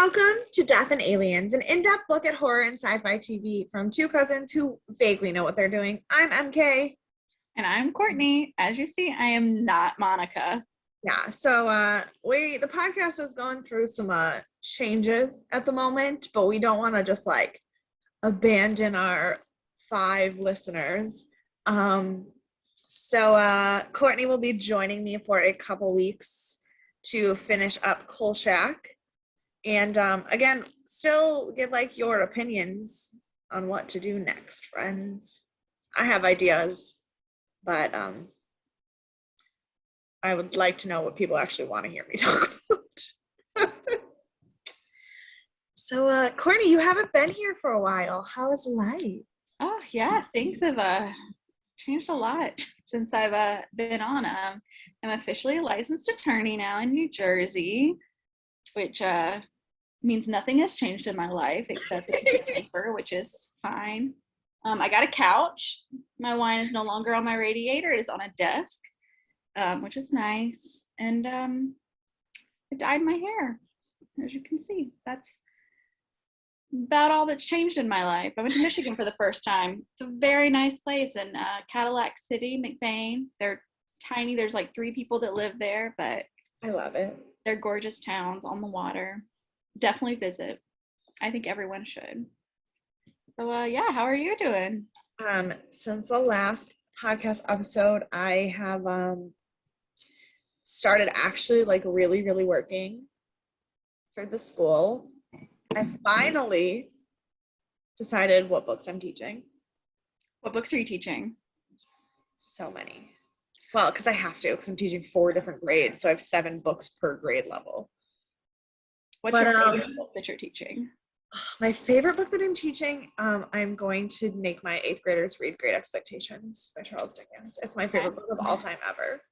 Welcome to Death and Aliens, an in-depth look at horror and sci-fi TV from two cousins who vaguely know what they're doing. I'm MK. And I'm Courtney. As you see, I am not Monica. Yeah, so the podcast is going through some changes at the moment, but we don't want to just like abandon our 5 listeners. So Courtney will be joining me for a couple weeks to finish up Kolchak. And again, still get like your opinions on what to do next, friends. I have ideas, but I would like to know what people actually want to hear me talk about. So, Courtney, you haven't been here for a while. How is life? Oh, yeah. Things have changed a lot since I've been on. I'm officially a licensed attorney now in New Jersey, which means nothing has changed in my life except a piece of paper, which is fine. I got a couch. My wine is no longer on my radiator. It is on a desk, which is nice. And I dyed my hair, as you can see. That's about all that's changed in my life. I went to Michigan for the first time. It's a very nice place in Cadillac City, McBain. They're tiny. There's like 3 people that live there, but I love it. They're gorgeous towns on the water. Definitely visit. I think everyone should. So yeah, how are you doing? Since the last podcast episode, I have started actually like really working for the school. I finally decided what books I'm teaching. What books are you teaching? So many. Well, because I have to, because I'm teaching 4 different grades, so I have 7 books per grade level. What's your favorite book that you're teaching? My favorite book that I'm teaching, I'm going to make my 8th graders read Great Expectations by Charles Dickens. It's my favorite book of all time ever.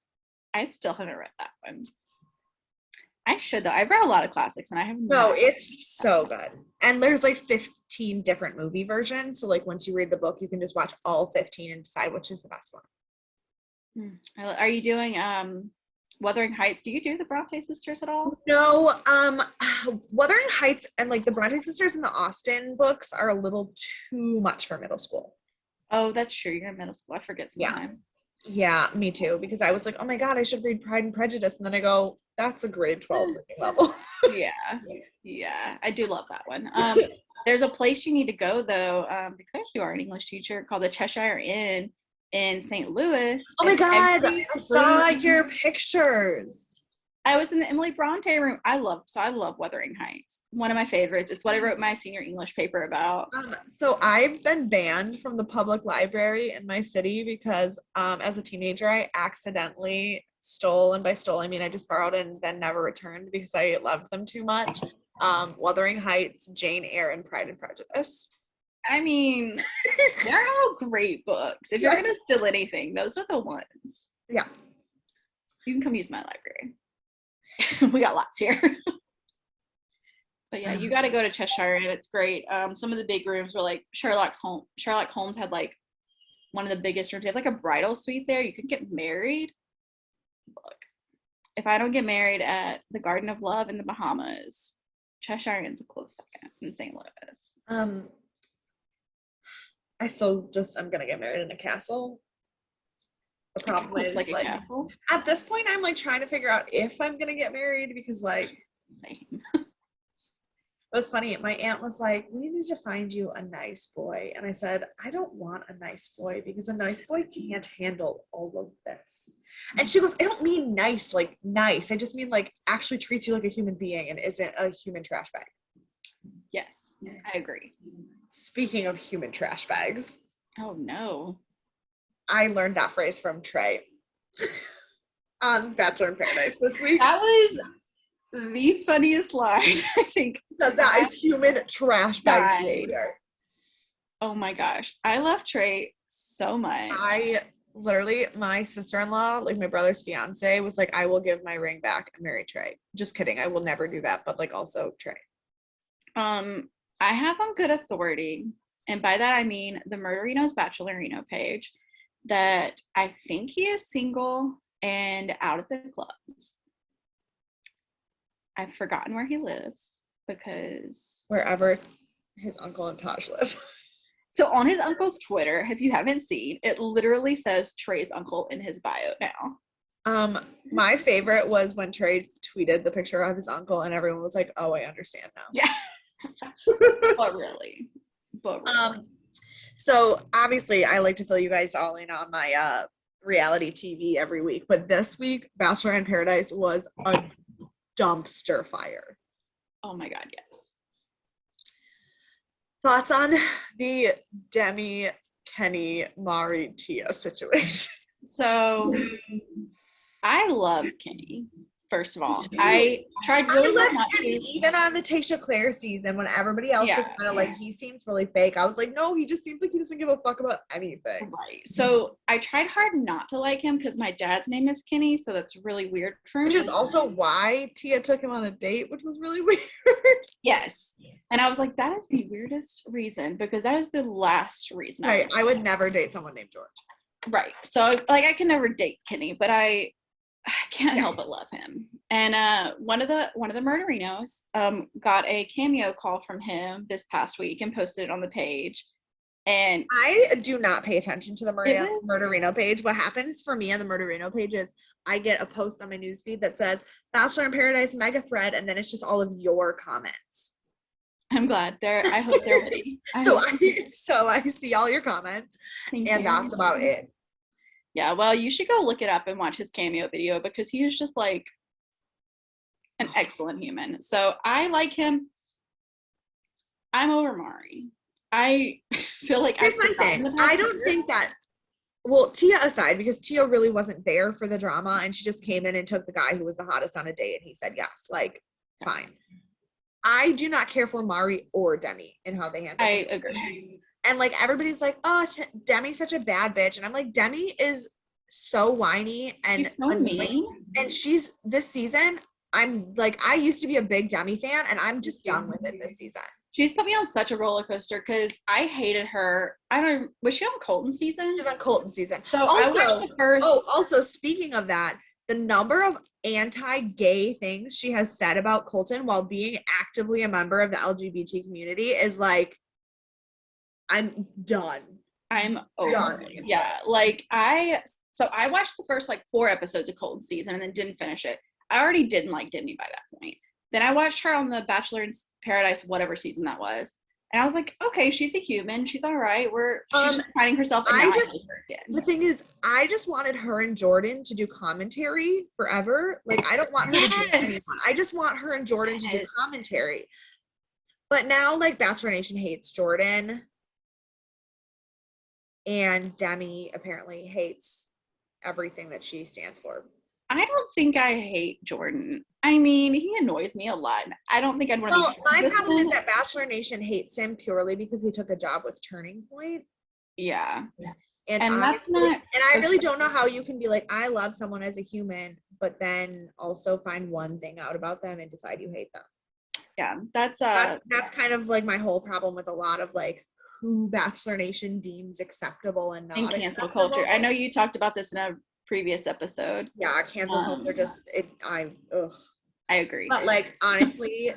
I still haven't read that one. I should though. I've read a lot of classics and I haven't. No, it's so good. And there's like 15 different movie versions. So like once you read the book, you can just watch all 15 and decide which is the best one. Are you doing Wuthering Heights? Do you do the Bronte sisters at all? No, Wuthering Heights and like the Bronte sisters and the Austen books are a little too much for middle school. Oh, that's true. You're in middle school. I forget sometimes. Yeah, me too. Because I was like, oh my God, I should read Pride and Prejudice. And then I go, that's a grade 12 reading level. Yeah. I do love that one. There's a place you need to go though, because you are an English teacher, called the Cheshire Inn in St. Louis. Oh my God, I saw your pictures. I was in the Emily Bronte room. I love Wuthering Heights. One of my favorites. It's what I wrote my senior English paper about. So I've been banned from the public library in my city because as a teenager, I accidentally stole, and by stole, I mean I just borrowed and then never returned because I loved them too much. Wuthering Heights, Jane Eyre, and Pride and Prejudice. I mean, they're all great books. If you're gonna steal anything, those are the ones. Yeah. You can come use my library. We got lots here. But yeah, you got to go to Cheshire and it's great. Some of the big rooms were like Sherlock Holmes had like one of the biggest rooms. They had like a bridal suite there. You could get married. Look, if I don't get married at the Garden of Love in the Bahamas, Cheshire Inn's a close second in St. Louis. I'm gonna get married in a castle. The problem is like a castle. At this point I'm like trying to figure out if I'm gonna get married because like Same. It was funny. My aunt was like, we need to find you a nice boy. And I said, I don't want a nice boy because a nice boy can't handle all of this. And she goes, I don't mean nice, like nice. I just mean like actually treats you like a human being and isn't a human trash bag. Yes, I agree. Speaking of human trash bags. Oh no. I learned that phrase from Trey on Bachelor in Paradise this week. That was the funniest line, I think. That is human trash bag behavior. Oh my gosh. I love Trey so much. My sister-in-law, like my brother's fiance, was like, I will give my ring back and marry Trey. Just kidding. I will never do that. But like also Trey. I have on good authority, and by that I mean the Murderinos Bachelorino page, that I think he is single and out at the clubs. I've forgotten where he lives, because wherever his uncle and Taj live. So on his uncle's Twitter, if you haven't seen, it literally says Trey's uncle in his bio now. My favorite was when Trey tweeted the picture of his uncle and everyone was like, oh, I understand now. Yeah. But really. So obviously I like to fill you guys all in on my reality TV every week, but this week Bachelor in Paradise was a dumpster fire. Oh my God, yes. Thoughts on the Demi, Kenny, Mari, Tia situation? So I love Kenny. First of all, I tried really hard not to. Even on the Tasha Claire season, when everybody else was kind of like, he seems really fake, I was like, no, he just seems like he doesn't give a fuck about anything. Right. So I tried hard not to like him because my dad's name is Kenny, so that's really weird for me. Which is also why Tia took him on a date, which was really weird. Yes. And I was like, that is the weirdest reason, because that is the last reason. Right. I would never date someone named George. Right. So like I can never date Kenny, but I can't help but love him. And one of the Murderinos got a cameo call from him this past week and posted it on the page. And I do not pay attention to the Murderino page. What happens for me on the Murderino page is I get a post on my newsfeed that says Bachelor in Paradise mega thread, and then it's just all of your comments. I'm glad I hope they're ready. So I see all your comments. Thank you. That's about it. Yeah, well, you should go look it up and watch his cameo video, because he is just like an excellent human. So I like him. I'm over Mari. I feel like here's my thing. I don't think that, well, Tia aside, because Tia really wasn't there for the drama and she just came in and took the guy who was the hottest on a date and he said yes. Like, fine. I do not care for Mari or Demi and how they handle it. I agree. And like everybody's like, oh, Demi's such a bad bitch, and I'm like, Demi is so whiny and she's so mean. And she's this season. I'm like, I used to be a big Demi fan, and I'm just done with it this season. She's put me on such a roller coaster because I hated her. Was she on Colton season? She's on Colton season. So also, I watched the first. Oh, also speaking of that, the number of anti-gay things she has said about Colton while being actively a member of the LGBT community is like, I'm done. I'm over. Yeah. Like I watched the first like 4 episodes of Colton season and then didn't finish it. I already didn't like Demi by that point. Then I watched her on the Bachelor in Paradise, whatever season that was. And I was like, okay, she's a human. She's all right. She's just finding herself. The thing is, I just wanted her and Jordan to do commentary forever. Like, I don't want her to do anyone. I just want her and Jordan to do commentary. But now, like, Bachelor Nation hates Jordan. And Demi apparently hates everything that she stands for. I don't think I hate Jordan. I mean, he annoys me a lot. I don't think I'd want to be. My problem is that Bachelor Nation hates him purely because he took a job with Turning Point. Yeah. And that's not. And I really don't know how you can be like, I love someone as a human, but then also find one thing out about them and decide you hate them. Yeah, that's kind of like my whole problem with a lot of like who Bachelor Nation deems acceptable and not and cancel culture. I know you talked about this in a previous episode. Yeah, cancel culture I agree. But like honestly,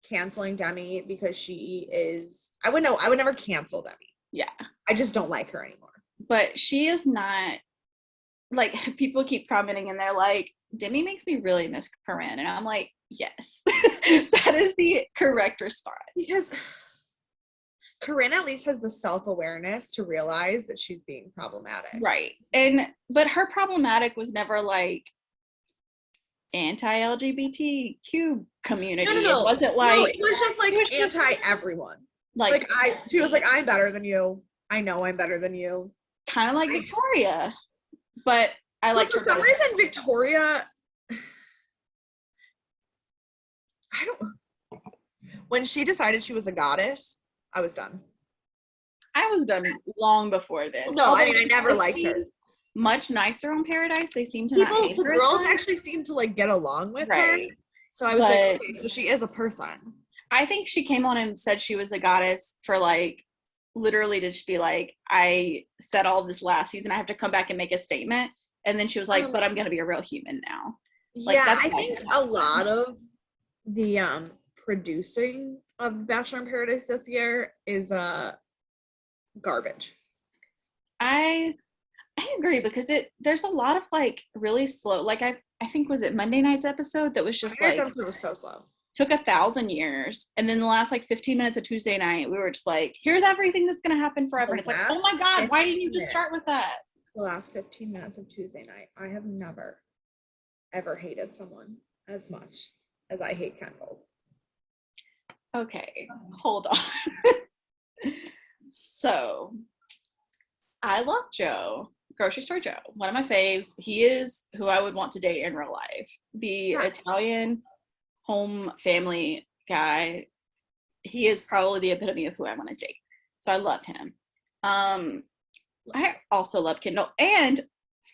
canceling Demi because she is I would never cancel Demi. Yeah. I just don't like her anymore. But she is not, like, people keep commenting and they're like, Demi makes me really miss Corinne. And I'm like, yes. That is the correct response. Because Corinne at least has the self-awareness to realize that she's being problematic. Right. But her problematic was never like anti-LGBTQ community. No. It wasn't like it was just like anti-everyone. She was like, I'm better than you. I know I'm better than you. Kind of like Victoria. But I like for some reason Victoria when she decided she was a goddess, I was done. I was done long before this. No, I mean, I never liked her. Much nicer on Paradise. They seem to not hate her. The girls actually seem to like get along with her. So I was like, okay, so she is a person. I think she came on and said she was a goddess for like literally to just be like, I said all this last season, I have to come back and make a statement. And then she was like, but I'm gonna be a real human now. Like, yeah, I think a lot of the producing of Bachelor in Paradise this year is garbage. I agree, because there's a lot of like really slow, like I think, was it Monday night's episode that was just Tonight's like episode was so slow. took 1,000 years, and then the last like 15 minutes of Tuesday night we were just like, here's everything that's gonna happen forever, and it's like, oh my god, why didn't you just start with that? The last 15 minutes of Tuesday night, I have never ever hated someone as much as I hate Kendall. Okay, hold on. So I love Joe, Grocery Store Joe, one of my faves. He is who I would want to date in real life. The Italian home family guy. He is probably the epitome of who I want to date. So I love him. I also love Kendall. And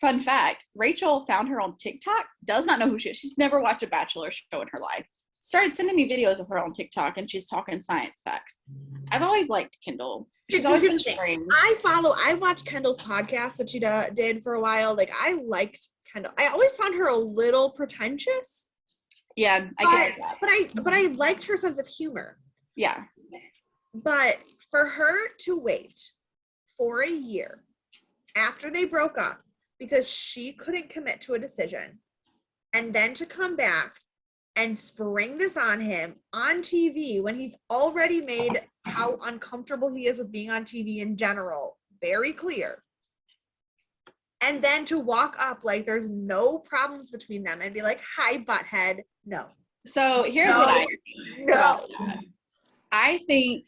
fun fact, Rachel found her on TikTok, does not know who she is. She's never watched a Bachelor show in her life. Started sending me videos of her on TikTok, and she's talking science facts. I've always liked Kendall. She's always been strange. I watched Kendall's podcast that she did for a while. Like, I liked Kendall. I always found her a little pretentious. Yeah, I get that. But I liked her sense of humor. Yeah. But for her to wait for a year after they broke up because she couldn't commit to a decision, and then to come back and spring this on him on TV when he's already made how uncomfortable he is with being on TV in general very clear. And then to walk up like there's no problems between them and be like, hi, butthead. No. So here's what I think about that. I think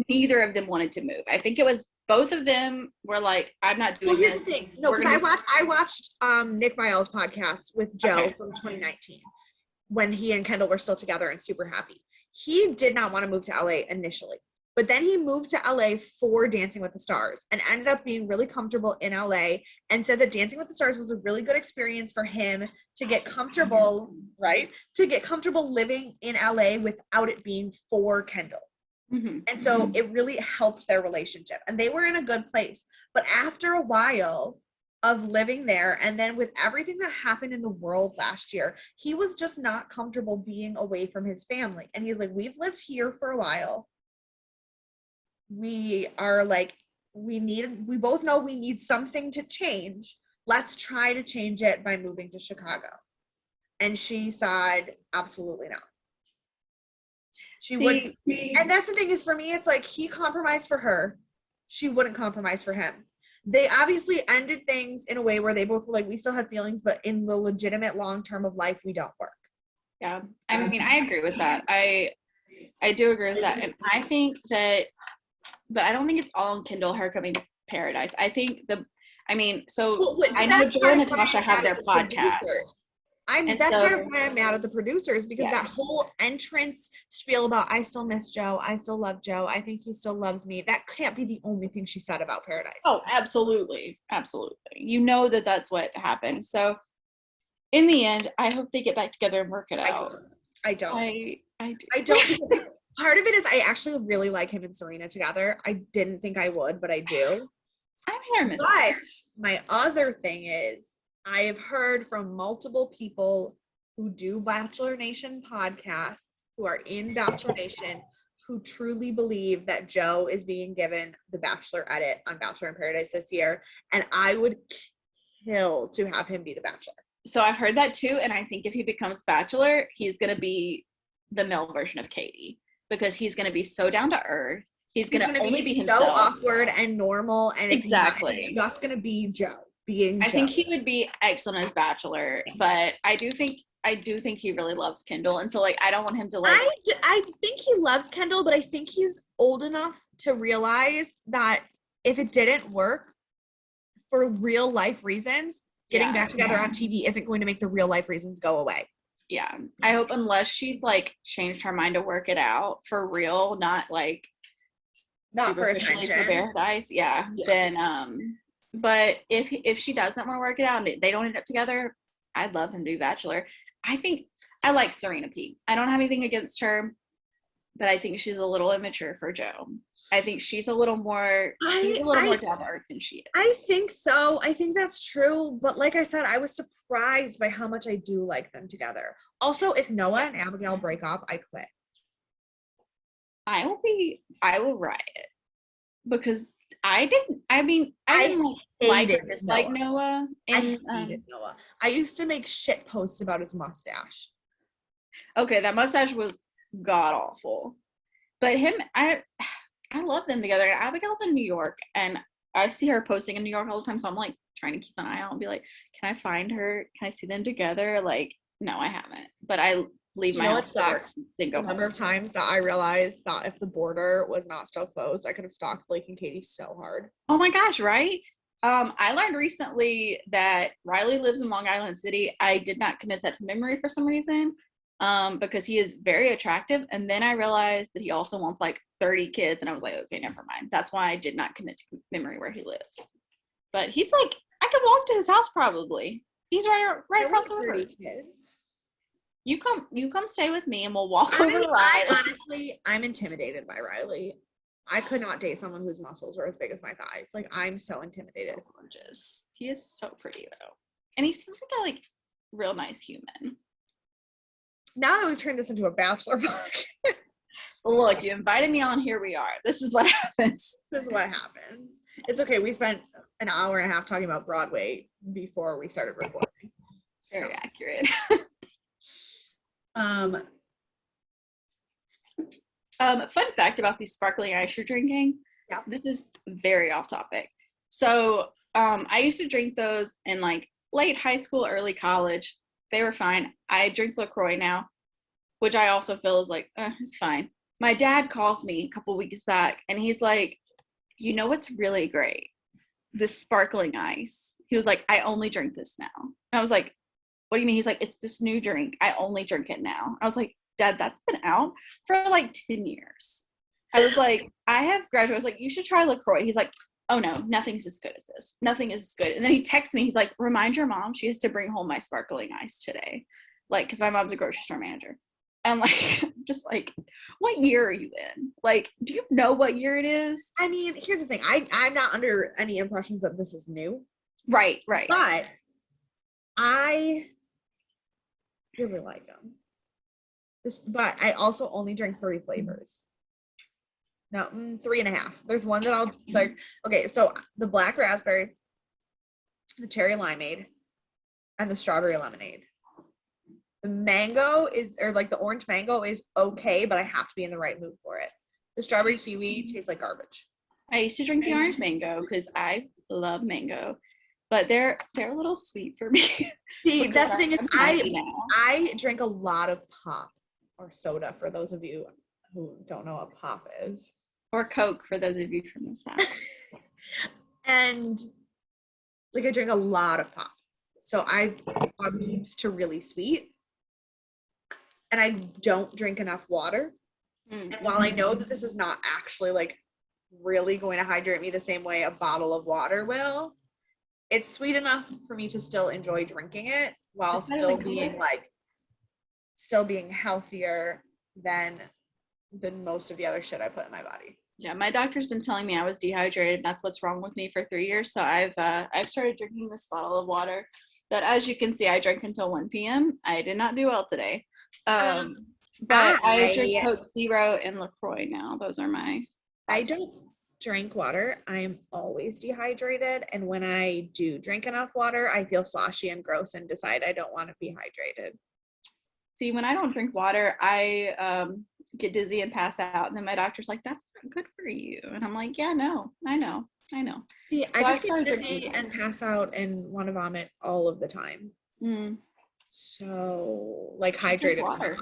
neither of them wanted to move. I think it was both of them were like, I'm not doing this. Here's the thing. No, because I watched Nick Viall's podcast with Joe from 2019 when he and Kendall were still together and super happy. He did not want to move to LA initially, but then he moved to LA for Dancing with the Stars and ended up being really comfortable in LA, and said that Dancing with the Stars was a really good experience for him to get comfortable, right? To get comfortable living in LA without it being for Kendall. Mm-hmm. And so it really helped their relationship, and they were in a good place. But after a while of living there, and then with everything that happened in the world last year, he was just not comfortable being away from his family. And he's like, we've lived here for a while. We are like, we both know we need something to change. Let's try to change it by moving to Chicago. And she said, absolutely not. And that's the thing, is for me, it's like he compromised for her. She wouldn't compromise for him. They obviously ended things in a way where they both were like, we still have feelings, but in the legitimate long term of life, we don't work. Yeah. I mean, I agree with that. I do agree with that. And I think that, but I don't think it's all on Kendall, her coming to Paradise. I think I know Joe and Natasha have their podcast. That's part of why I'm mad at the producers, because that whole entrance spiel about, I still miss Joe, I still love Joe, I think he still loves me, that can't be the only thing she said about Paradise. Oh, absolutely. Absolutely. You know that that's what happened. So in the end, I hope they get back together and work it out. I don't. Because part of it is I actually really like him and Serena together. I didn't think I would, but I do. I'm here, Miss. But my other thing is, I have heard from multiple people who do Bachelor Nation podcasts, who are in Bachelor Nation, who truly believe that Joe is being given the Bachelor edit on Bachelor in Paradise this year. And I would kill to have him be the Bachelor. So I've heard that too. And I think if he becomes Bachelor, he's going to be the male version of Katie, because he's going to be so down to earth. He's going to only be himself. So awkward and normal. And exactly. It's just going to be Joe. I think he would be excellent as Bachelor, but I do think he really loves Kendall, and so like I don't want him to like. I think he loves Kendall, but I think he's old enough to realize that if it didn't work for real life reasons, getting back together on TV isn't going to make the real life reasons go away. Yeah, I hope, unless she's like changed her mind to work it out for real, not for attention, for Paradise. Yeah, then but if she doesn't want to work it out and they don't end up together, I'd love him to be Bachelor. I think I like Serena P. I don't have anything against her, but I think she's a little immature for Joe. I think she's a little more more down to earth than she is. I think so. I think that's true. But like I said, I was surprised by how much I do like them together. Also, if Noah and Abigail break up, I quit. I will riot because I didn't like or hated dislike Noah. And I hated Noah. I used to make shit posts about his mustache. okay, that mustache was god awful. But him, I love them together. Abigail's in New York, and I see her posting in New York all the time. So I'm like trying to keep an eye out and be like, can I find her? Can I see them together? Like, no, I haven't. But I leave my house for work. The number of times that I realized that if the border was not still closed, I could have stalked Blake and Katie so hard. Oh my gosh, right? I learned recently that Riley lives in Long Island City. I did not commit that to memory for some reason, because he is very attractive. And then I realized that he also wants like 30 kids, and I was like, okay, never mind. That's why I did not commit to memory where he lives. But he's like, I could walk to his house probably. He's right across the river. Kids. You come stay with me, and we'll walk over to Riley. Honestly, I'm intimidated by Riley. I could not date someone whose muscles were as big as my thighs. Like, I'm so intimidated. So gorgeous. He is so pretty though, and he seems like a real nice human. Now that we've turned this into a Bachelor podcast. Look, you invited me on. Here we are. This is what happens. This is what happens. It's okay. We spent an hour and a half talking about Broadway before we started recording. Very accurate. Fun fact about these sparkling ice you're drinking. Yeah. This is very off topic. So I used to drink those in like late high school, early college. They were fine. I drink LaCroix now, which I also feel is like, it's fine. My dad calls me a couple weeks back, and he's like, you know what's really great? This sparkling ice. He was like, I only drink this now. And I was like, what do you mean? He's like, it's this new drink. I only drink it now. I was like, Dad, that's been out for like 10 years. I was like, I have graduated. I was like, you should try LaCroix. He's like, oh no, nothing's as good as this. Nothing is as good. And then he texts me. He's like, remind your mom she has to bring home my sparkling ice today. Like, because my mom's a grocery store manager. And like, just like, what year are you in? Like, do you know what year it is? I mean, here's the thing. I'm not under any impressions that this is new. Right. But I really like them. But I also only drink 3 flavors. No, 3.5. There's one that I'll like. Okay, so the black raspberry, the cherry limeade, and the strawberry lemonade. The mango is, or like the orange mango is okay, but I have to be in the right mood for it. The strawberry kiwi tastes like garbage. I used to drink the orange mango because I love mango, but they're a little sweet for me. See, that's the thing is I drink a lot of pop or soda, for those of you who don't know what pop is. Or Coke for those of you from the South. And like I drink a lot of pop. So I'm used to really sweet. And I don't drink enough water. And while I know that this is not actually like really going to hydrate me the same way a bottle of water will, it's sweet enough for me to still enjoy drinking it while still being healthier than most of the other shit I put in my body. Yeah, my doctor's been telling me I was dehydrated. That's what's wrong with me for 3 years. So I've started drinking this bottle of water that, as you can see, I drank until 1 p.m. I did not do well today. But I drink Coke Zero and LaCroix now. Those are my... I don't drink water. I'm always dehydrated. And when I do drink enough water, I feel sloshy and gross and decide I don't want to be hydrated. See, when I don't drink water, I get dizzy and pass out. And then my doctor's like, that's not good for you. And I'm like, yeah, no, I know. See, I just get dizzy and pass out and want to vomit all of the time. So, like, hydrated water.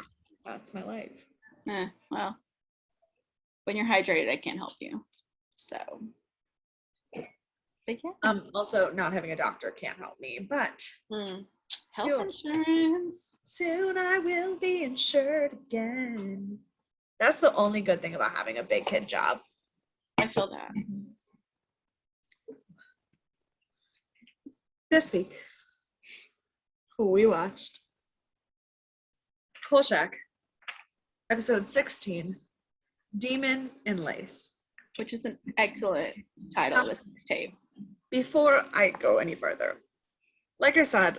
That's my life. Well, when you're hydrated, I can't help you. So, but yeah. Also, not having a doctor can't help me, but health insurance. Soon I will be insured again. That's the only good thing about having a big kid job. I feel that. This week, we watched Kolchak, episode 16, Demon in Lace. Which is an excellent title of this tape. Before I go any further, like I said,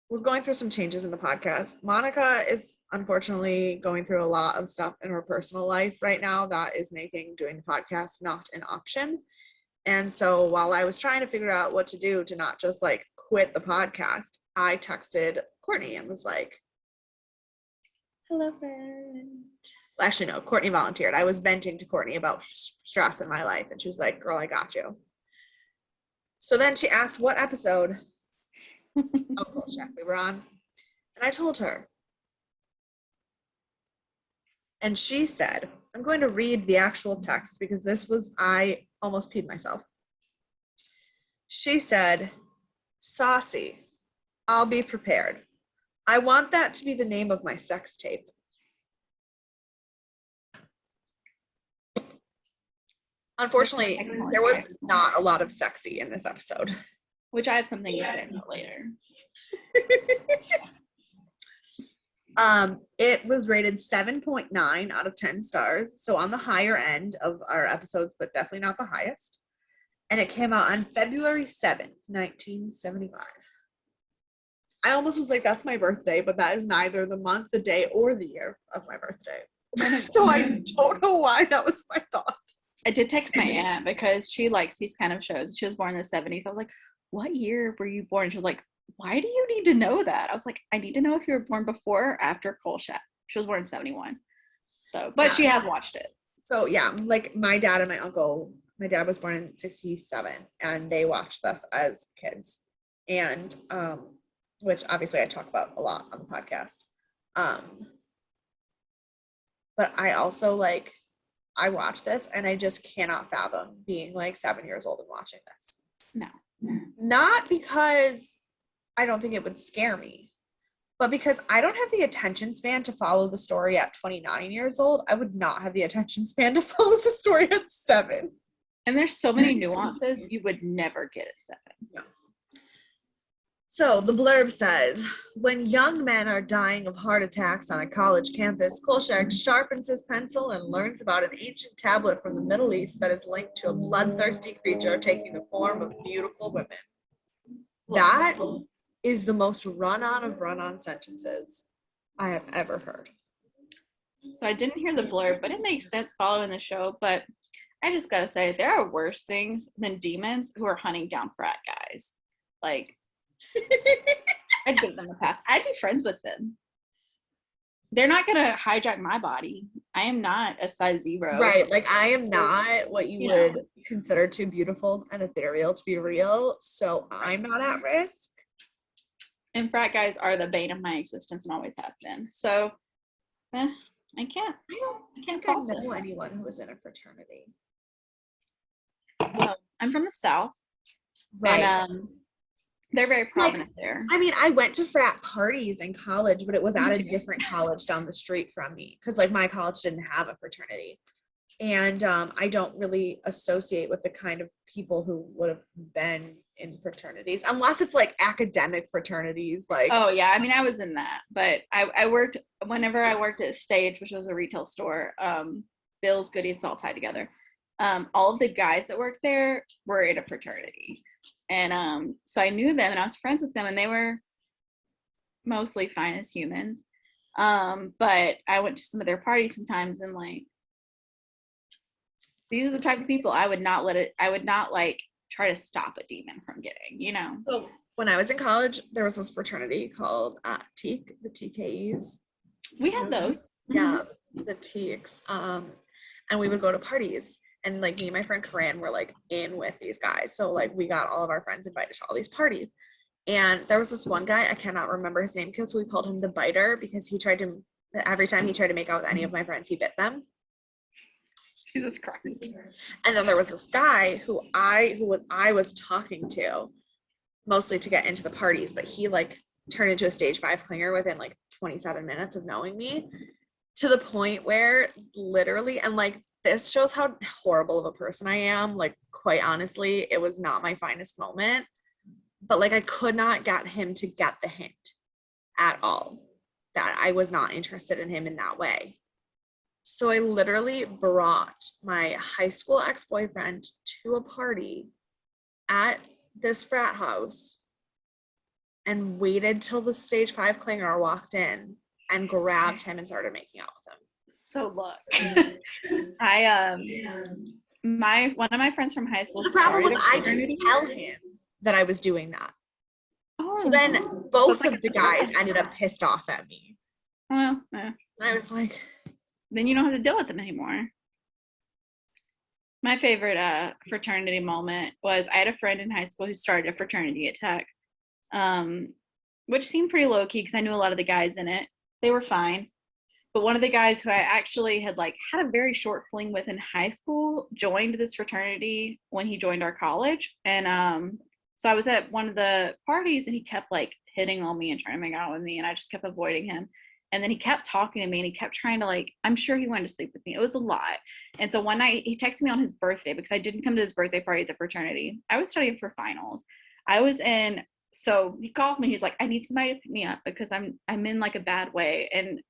we're going through some changes in the podcast. Monica is unfortunately going through a lot of stuff in her personal life right now that is making doing the podcast not an option. And so while I was trying to figure out what to do to not just like quit the podcast, I texted Courtney and was like, hello, friend. Well, actually, no, Courtney volunteered. I was venting to Courtney about stress in my life. And she was like, girl, I got you. So then she asked what episode of Kolchak we were on. And I told her. And she said, I'm going to read the actual text because I almost peed myself. She said, saucy, I'll be prepared. I want that to be the name of my sex tape. Unfortunately, there was not a lot of sexy in this episode. Which I have something to say about later. It was rated 7.9 out of 10 stars. So on the higher end of our episodes, but definitely not the highest. And it came out on February 7th, 1975. I almost was like, that's my birthday, but that is neither the month, the day, or the year of my birthday. So I don't know why that was my thought. I did text my aunt because she likes these kind of shows. She was born in the 70s. I was like, what year were you born? She was like, why do you need to know that? I was like, I need to know if you were born before or after Kolchak. She was born in 71. So, but she has watched it. So yeah, like my dad and my uncle, my dad was born in 67 and they watched this as kids. And which obviously I talk about a lot on the podcast. But I also like, I watch this and I just cannot fathom being like 7 years old and watching this. No. Not because I don't think it would scare me, but because I don't have the attention span to follow the story at 29 years old. I would not have the attention span to follow the story at 7. And there's so many nuances you would never get at 7. No. So the blurb says, when young men are dying of heart attacks on a college campus, Kolchak sharpens his pencil and learns about an ancient tablet from the Middle East that is linked to a bloodthirsty creature taking the form of beautiful women. That is the most run-on of run-on sentences I have ever heard. So I didn't hear the blurb, but it makes sense following the show. But I just gotta say, there are worse things than demons who are hunting down frat guys. Like, I'd give them a pass. I'd be friends with them. They're not gonna hijack my body. I am not a size 0. Right, like I am not what you would consider too beautiful and ethereal to be real, so I'm not at risk. And frat guys are the bane of my existence and always have been. So, I can't. I can't know anyone who was in a fraternity. Well, I'm from the South, right? And they're very prominent there. I mean, I went to frat parties in college, but it was at a different college down the street from me because, like, my college didn't have a fraternity, and I don't really associate with the kind of people who would have been in fraternities unless it's like academic fraternities. Like, oh yeah, I mean, I was in that, but I worked whenever I worked at Stage, which was a retail store. Bill's Goodies, all tied together. All of the guys that worked there were in a fraternity. And so I knew them and I was friends with them and they were mostly fine as humans. But I went to some of their parties sometimes and like, these are the type of people I would not like try to stop a demon from getting, you know? So when I was in college, there was this fraternity called Teak, the TKEs. We had those. Yeah, the Teaks. And we would go to parties. And like me and my friend Corinne were like in with these guys. So like we got all of our friends invited to all these parties. And there was this one guy, I cannot remember his name because we called him the biter because every time he tried to make out with any of my friends, he bit them. Jesus Christ. And then there was this guy who I was talking to mostly to get into the parties, but he like turned into a stage 5 clinger within like 27 minutes of knowing me, to the point where literally, and like this shows how horrible of a person I am. Like, quite honestly, it was not my finest moment, but like I could not get him to get the hint at all that I was not interested in him in that way. So I literally brought my high school ex-boyfriend to a party at this frat house and waited till the stage 5 clinger walked in and grabbed him and started making out with him. So look, I one of my friends from high school The problem was started a I fraternity. didn't tell him that I was doing that. Oh, So then both like of the guys ended up pissed off at me. well, yeah. And I was like, Then you don't have to deal with them anymore. My favorite fraternity moment was I had a friend in high school who started a fraternity at Tech, which seemed pretty low key because I knew a lot of the guys in it. They were fine. But one of the guys who I actually had like had a very short fling with in high school joined this fraternity when he joined our college. And so I was at one of the parties and he kept like hitting on me and trying to make out with me, and I just kept avoiding him. And then he kept talking to me and he kept trying to like, I'm sure he wanted to sleep with me. It was a lot. And so one night he texted me on his birthday because I didn't come to his birthday party at the fraternity. I was studying for finals. So he calls me, he's like, I need somebody to pick me up because I'm in like a bad way. And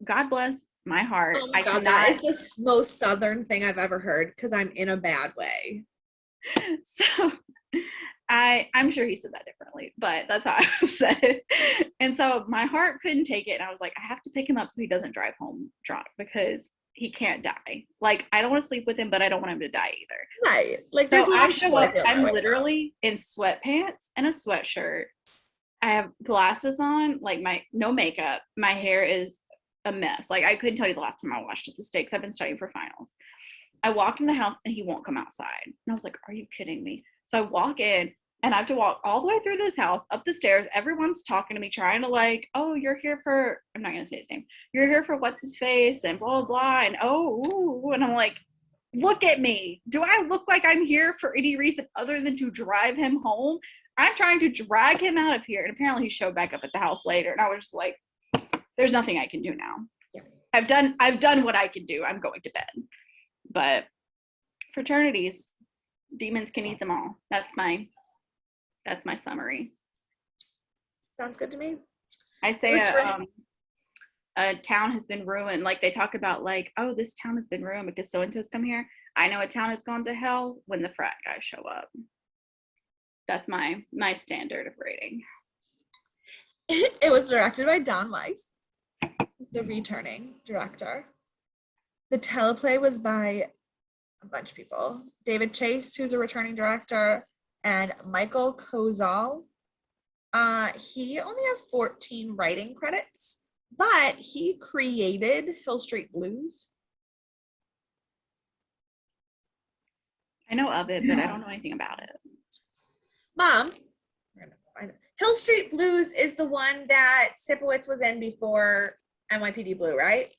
God bless my heart. oh my God, that is the most Southern thing I've ever heard, because I'm in a bad way. So I'm sure he said that differently, but that's how I said it. And so my heart couldn't take it. And I was like, I have to pick him up so he doesn't drive home drunk because he can't die. Like, I don't want to sleep with him, but I don't want him to die either. Right. Like, so I show up, I'm literally in sweatpants and a sweatshirt. I have glasses on, like no makeup. My hair is a mess. Like, I couldn't tell you the last time I washed it this day because I've been studying for finals. I walk in the house and he won't come outside. And I was like, are you kidding me? So I walk in and I have to walk all the way through this house, up the stairs. Everyone's talking to me, trying to like, oh, you're here for, I'm not going to say his name. You're here for what's his face and blah, blah, blah. And ooh. And I'm like, look at me. Do I look like I'm here for any reason other than to drive him home? I'm trying to drag him out of here. And apparently he showed back up at the house later. And I was just like, there's nothing I can do now. Yeah. I've done what I can do. I'm going to bed. But fraternities, demons can eat them all. That's my summary. Sounds good to me. I say a town has been ruined. Like, they talk about like, oh, this town has been ruined because so-and-so's come here. I know a town has gone to hell when the frat guys show up. That's my standard of rating. It was directed by Don Weiss, the returning director. The teleplay was by a bunch of people. David Chase, who's a returning director, and Michael Kozal. He only has 14 writing credits, but he created Hill Street Blues. I know of it, but I don't know anything about it. Mom, Hill Street Blues is the one that Sipowicz was in before NYPD Blue, right?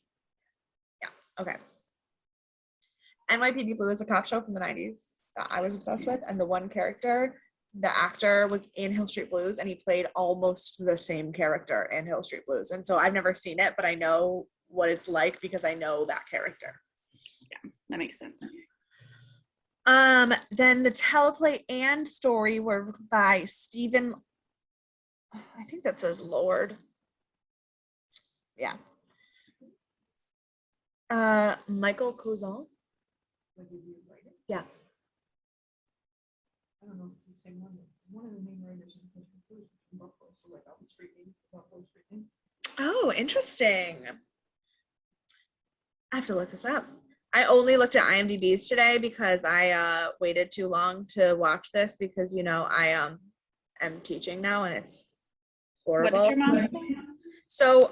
Yeah, okay. NYPD Blue is a cop show from the 90s that I was obsessed with, and the one character, the actor, was in Hill Street Blues, and he played almost the same character in Hill Street Blues. And so I've never seen it, but I know what it's like because I know that character. Yeah, that makes sense. Then the teleplay and story were by Stephen, I think that says Lord. Yeah. Michael Kozal. Yeah. I don't know if it's the same one. One of the main writers in Buffalo, so like all the street names, Buffalo street names. Oh, interesting. I have to look this up. I only looked at IMDb's today because I waited too long to watch this because, you know, I am teaching now and it's horrible. What did your mom say? So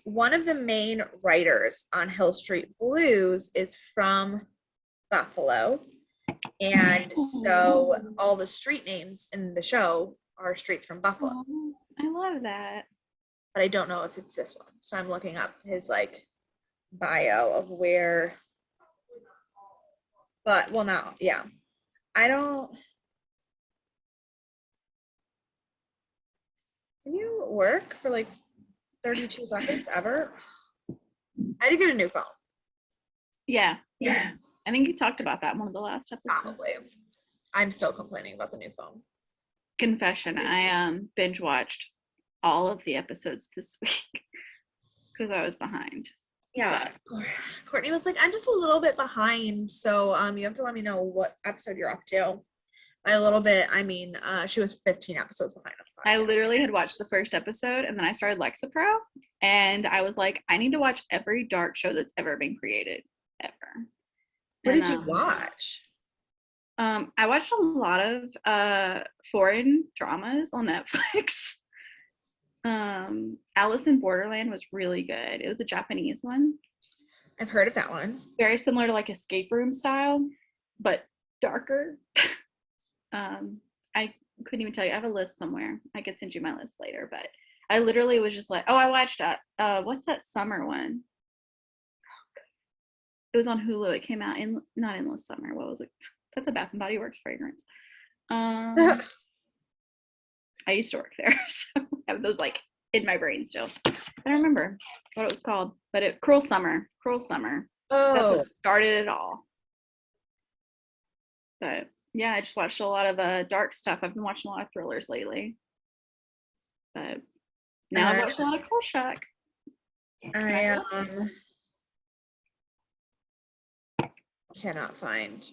one of the main writers on Hill Street Blues is from Buffalo. And so all the street names in the show are streets from Buffalo. Oh, I love that. But I don't know if it's this one. So I'm looking up his like bio of where, but well, now, yeah. I don't, can you work for like 32 seconds ever? I had to get a new phone. Yeah. I think you talked about that in one of the last episodes. Probably. I'm still complaining about the new phone. Confession, I binge watched all of the episodes this week because I was behind. Yeah. Courtney was like, I'm just a little bit behind, so you have to let me know what episode you're up to. By a little bit, I mean she was 15 episodes behind on I literally had watched the first episode and then I started Lexapro and I was like, I need to watch every dark show that's ever been created, ever. What And, did you watch? I watched a lot of foreign dramas on Netflix. Alice in Borderland was really good. It was a Japanese one. I've heard of that one. Very similar to like Escape Room style, but darker. I couldn't even tell you. I have a list somewhere. I could send you my list later, but I literally was just like, oh, I watched that. What's that summer one? It was on Hulu. It came out in not Endless Summer. What was it? That's a Bath and Body Works fragrance. I used to work there, so I have those like in my brain still. I don't remember what it was called, but Cruel Summer. Cruel Summer. That's what started it all. But yeah, I just watched a lot of dark stuff. I've been watching a lot of thrillers lately. But now I've watched a lot of Kolchak. I cannot find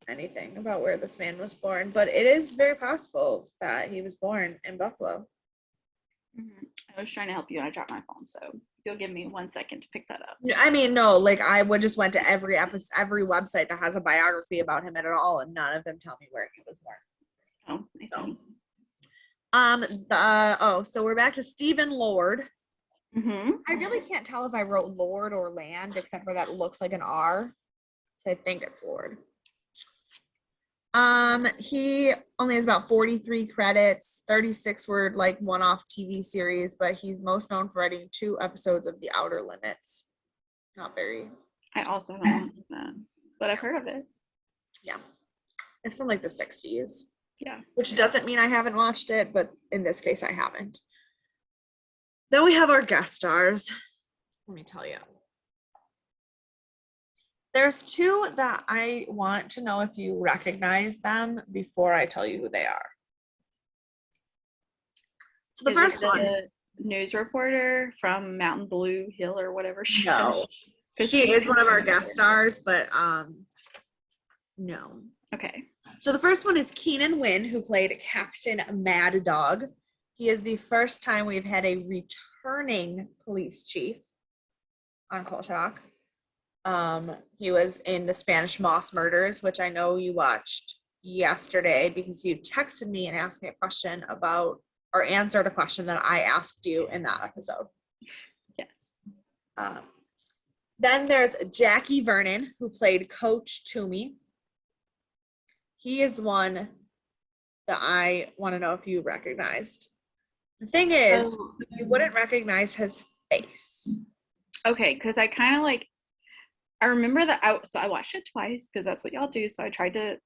anything about where this man was born, but it is very possible that he was born in Buffalo. I was trying to help you and I dropped my phone, so you'll give me 1 second to pick that up. I mean, no, like I would just went to every website that has a biography about him at all, and none of them tell me where he was born. Oh, I see. So we're back to Stephen Lord. Mm-hmm. I really can't tell if I wrote Lord or Land, except for that it looks like an R. So I think it's Lord. He only has about 43 credits. 36 were like one-off TV series, but he's most known for writing 2 episodes of The Outer Limits. Not very. I also haven't watched that, but I've heard of it. Yeah. It's from like the 60s. Yeah. Which doesn't mean I haven't watched it, but in this case I haven't. Then we have our guest stars. Let me tell you. There's 2 that I want to know if you recognize them before I tell you who they are. So the first one, the news reporter from Mountain Blue Hill or whatever she no, says. she is one of our guest stars, but no. Okay. So the first one is Keenan Wynn, who played Captain Mad Dog. He is the first time we've had a returning police chief on Kolchak. He was in the Spanish Moss Murders, which I know you watched yesterday because you texted me and asked me a question about, or answered a question that I asked you in that episode. Yes. Then there's Jackie Vernon, who played Coach Toomey. He is the one that I want to know if you recognized. The thing is, you wouldn't recognize his face. Okay, because I kind of like, I remember that I watched it twice because that's what y'all do. So I tried to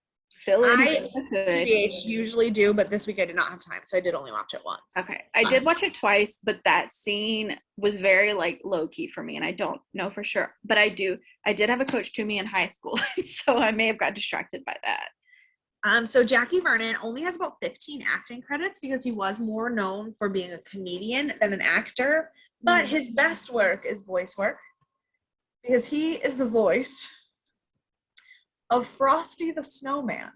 fill in. PBH usually do, but this week I did not have time, so I did only watch it once. Okay, I did watch it twice, but that scene was very like low key for me, and I don't know for sure. But I did have a Coach Toomey in high school, so I may have got distracted by that. So Jackie Vernon only has about 15 acting credits because he was more known for being a comedian than an actor, but his best work is voice work because he is the voice of Frosty the Snowman.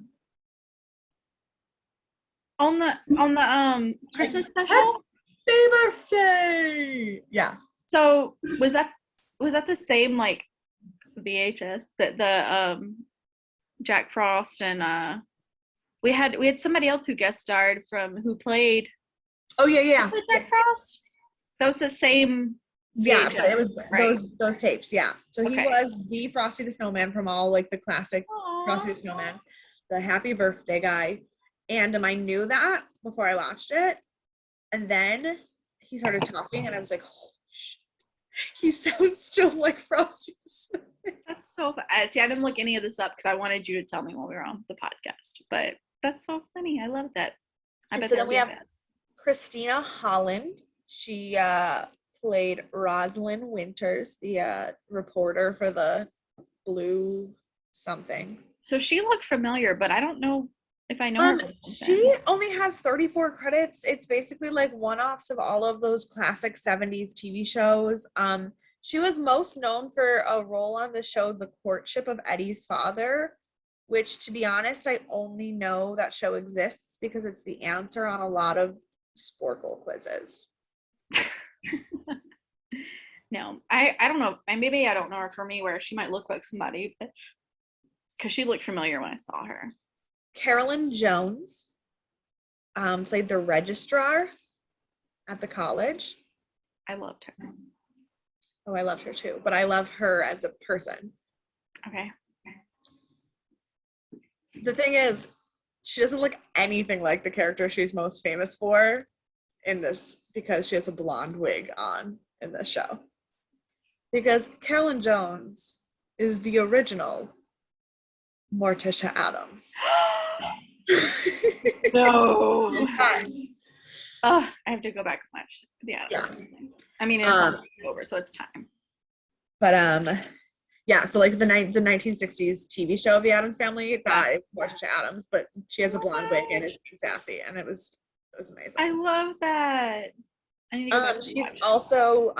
On the Christmas special? Happy birthday! Yeah. So was that the same like VHS that the Jack Frost and we had somebody else who guest starred who played. Oh yeah. Jack Frost. That was the same. Yeah, VHS, but it was right? those tapes. Yeah. So he was the Frosty the Snowman from all like the classic Frosty the Snowman, the Happy Birthday guy, and I knew that before I watched it, and then he started talking, and I was like, holy shit, he sounds still like Frosty the Snowman. That's so funny. See, I didn't look any of this up because I wanted you to tell me while we were on the podcast, but that's so funny. I love that. I bet so then we have best. Christina Holland. She played Rosalind Winters, the reporter for the Blue something. So she looked familiar, but I don't know if I know her. She only has 34 credits. It's basically like one-offs of all of those classic 70s TV shows. She was most known for a role on the show The Courtship of Eddie's Father, which, to be honest, I only know that show exists because it's the answer on a lot of Sporkle quizzes. No, I don't know. And maybe I don't know her for me where she might look like somebody, but because she looked familiar when I saw her. Carolyn Jones played the registrar at the college. I loved her. Oh, I loved her too, but I love her as a person. Okay. The thing is, she doesn't look anything like the character she's most famous for in this because she has a blonde wig on in this show. Because Carolyn Jones is the original Morticia Addams. No. Yes. Oh, I have to go back and watch the Addams. Yeah. I mean, it's over, so it's time. But yeah, so like the 1960s TV show of the Addams Family, that is Morticia Addams, but she has a blonde wig and is sassy, and it was amazing. I love that. I need to go back and She's watch it. also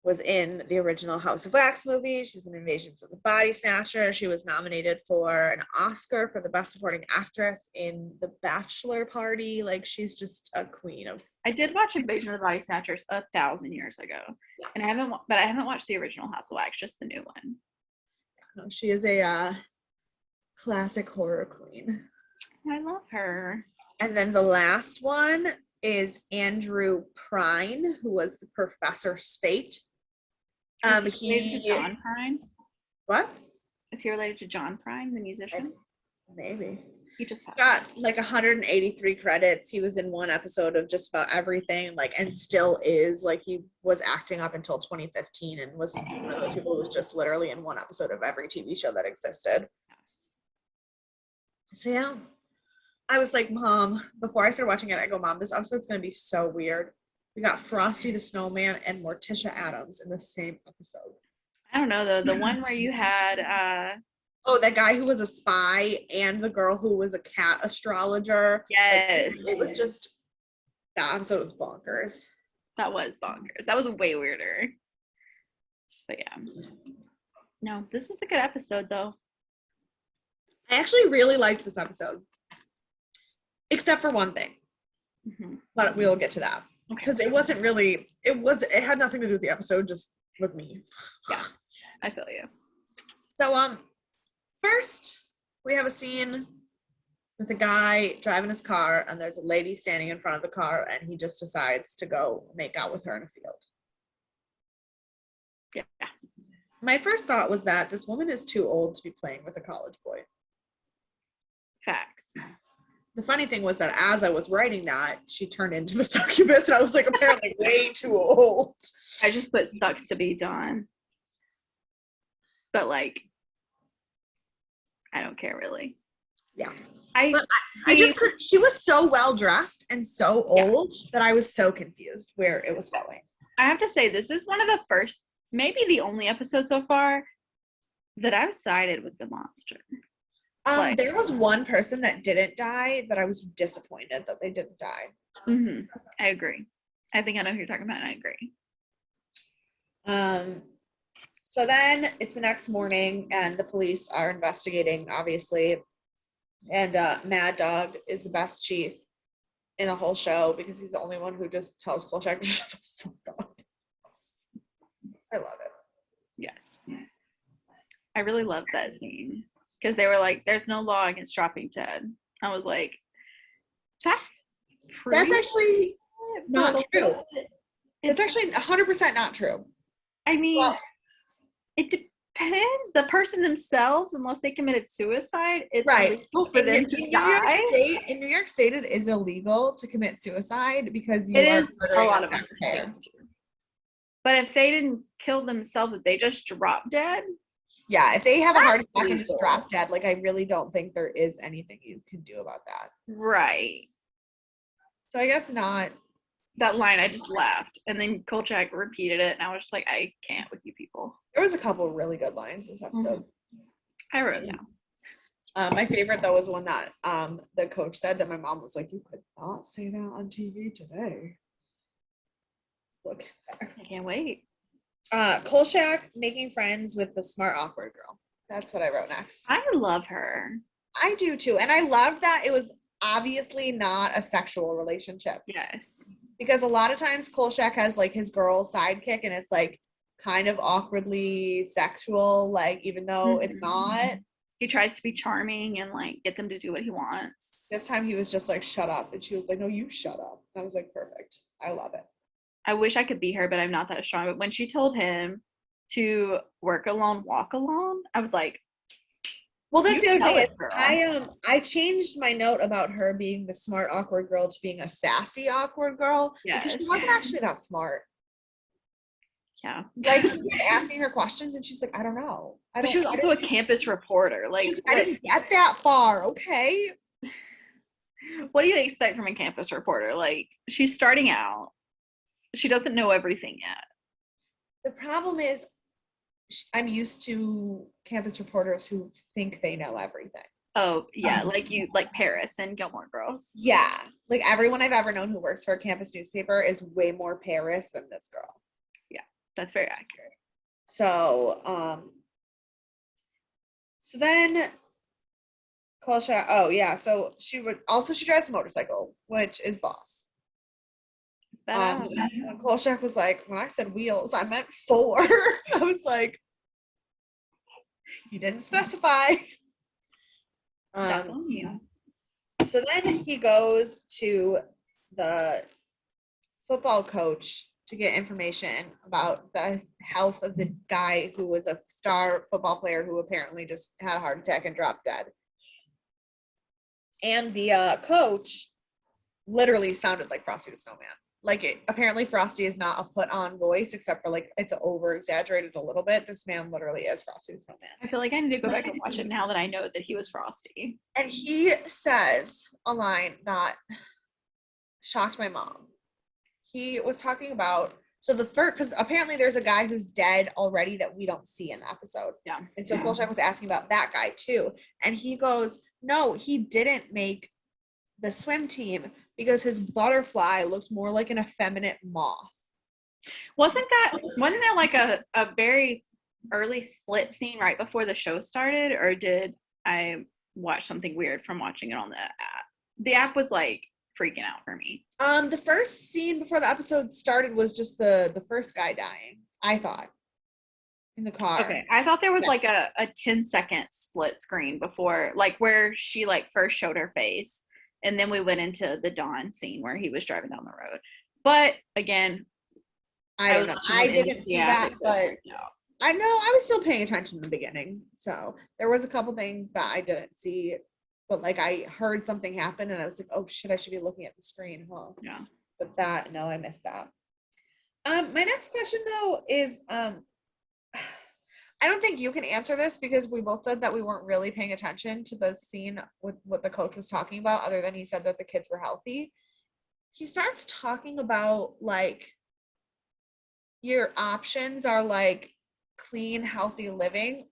was in the original House of Wax movie. She was in Invasions of the Body Snatcher. She was nominated for an Oscar for the Best Supporting Actress in The Bachelor Party. Like, she's just a queen of. I did watch Invasion of the Body Snatchers 1,000 years ago, and I haven't watched the original House of Wax, just the new one. No, she is a classic horror queen. I love her. And then the last one is Andrew Prine, who was the Professor Spate. Is he related to John Prine? What? Is he related to John Prine, the musician? Maybe. He just passed. Got like 183 credits. He was in one episode of just about everything, like, and still is. Like, he was acting up until 2015 and was one of those people who was just literally in one episode of every TV show that existed. So yeah, I was like, Mom, before I started watching it, I go, Mom, this episode's gonna be so weird. We got Frosty the Snowman and Morticia Addams in the same episode. I don't know though. The one where you had oh, that guy who was a spy and the girl who was a cat astrologer. Yes. Like, it was just, that episode was bonkers. That was bonkers. That was way weirder. But yeah. No, this was a good episode though. I actually really liked this episode. Except for one thing. Mm-hmm. But we'll get to that. Because it wasn't really, it had nothing to do with the episode, just with me. Yeah, I feel you. So, first, we have a scene with a guy driving his car, and there's a lady standing in front of the car, and he just decides to go make out with her in a field. Yeah. My first thought was that this woman is too old to be playing with a college boy. Facts. The funny thing was that as I was writing that, she turned into the succubus, and I was like, apparently way too old. I just put sucks to be done. But like, I don't care really. Yeah. I she was so well dressed and so old that I was so confused where it was going. I have to say, this is one of the first, maybe the only episode so far that I've sided with the monster. There was one person that didn't die that I was disappointed that they didn't die. Mm-hmm. I agree. I think I know who you're talking about, and I agree. So then it's the next morning, and the police are investigating, obviously. And Mad Dog is the best chief in the whole show because he's the only one who just tells Kolchak to shut the fuck up. I love it. Yes. I really loved that scene. Because they were like, there's no law against dropping dead. I was like, that's actually not true. It's actually 100% not true. I mean, it depends. The person themselves, unless they committed suicide, it's illegal for them to die. In New York State, it is illegal to commit suicide because it is a lot of things too. But if they didn't kill themselves, if they just drop dead. Yeah, if they have a heart attack and just drop dead, like, I really don't think there is anything you can do about that. Right. So I guess not. That line, I just laughed. And then Kolchak repeated it, and I was just like, I can't with you people. There was a couple of really good lines this episode. I wrote it down. My favorite, though, was one that the coach said that my mom was like, you could not say that on TV today. Look there. I can't wait. Kolchak making friends with the smart, awkward girl. That's what I wrote next. I love her. I do too. And I love that it was obviously not a sexual relationship. Yes. Because a lot of times Kolchak has like his girl sidekick and it's like kind of awkwardly sexual, like even though it's not. He tries to be charming and like get them to do what he wants. This time he was just like, shut up. And she was like, no, you shut up. And I was like, perfect. I love it. I wish I could be her, but I'm not that strong. But when she told him to work alone, walk alone, I was like, well, that's the other thing. Girl. I changed my note about her being the smart, awkward girl to being a sassy, awkward girl. Yes. Because she wasn't actually that smart. Yeah. Like, he kept asking her questions and she's like, I don't know. But she was also a campus reporter. Like, I didn't get that far, okay? What do you expect from a campus reporter? Like, she's starting out. She doesn't know everything yet. The problem is I'm used to campus reporters who think they know everything. Oh, yeah, like Paris and Gilmore Girls. Yeah, like everyone I've ever known who works for a campus newspaper is way more Paris than this girl. Yeah, that's very accurate. So, so then Kolchak, oh yeah, so she drives a motorcycle, which is boss. It's bad. Kolchak was like, when I said wheels, I meant 4. I was like, you didn't specify. So then he goes to the football coach to get information about the health of the guy who was a star football player who apparently just had a heart attack and dropped dead. And the coach literally sounded like Frosty the Snowman. Like, apparently Frosty is not a put-on voice, except for like it's over-exaggerated a little bit. This man literally is Frosty the Snowman. I feel like I need to go back and watch it now that I know that he was Frosty. And he says a line that shocked my mom. He was talking about, so the first, because apparently there's a guy who's dead already that we don't see in the episode. Yeah. And so Kolchak was asking about that guy too. And he goes, no, he didn't make the swim team because his butterfly looked more like an effeminate moth. Wasn't there like a very early split scene right before the show started, or did I watch something weird from watching it on the app? The app was like freaking out for me. The first scene before the episode started was just the first guy dying, I thought, in the car. Okay, I thought there was like a 10-second split screen before, like where she like first showed her face, and then we went into the dawn scene where he was driving down the road. But again, I don't know. I didn't see that, but I know I was still paying attention in the beginning. So there was a couple things that I didn't see, but like I heard something happen and I was like, oh shit, I should be looking at the screen. Huh? Yeah. But no, I missed that. My next question though is, I don't think you can answer this because we both said that we weren't really paying attention to the scene with what the coach was talking about, other than he said that the kids were healthy. He starts talking about like your options are like clean, healthy living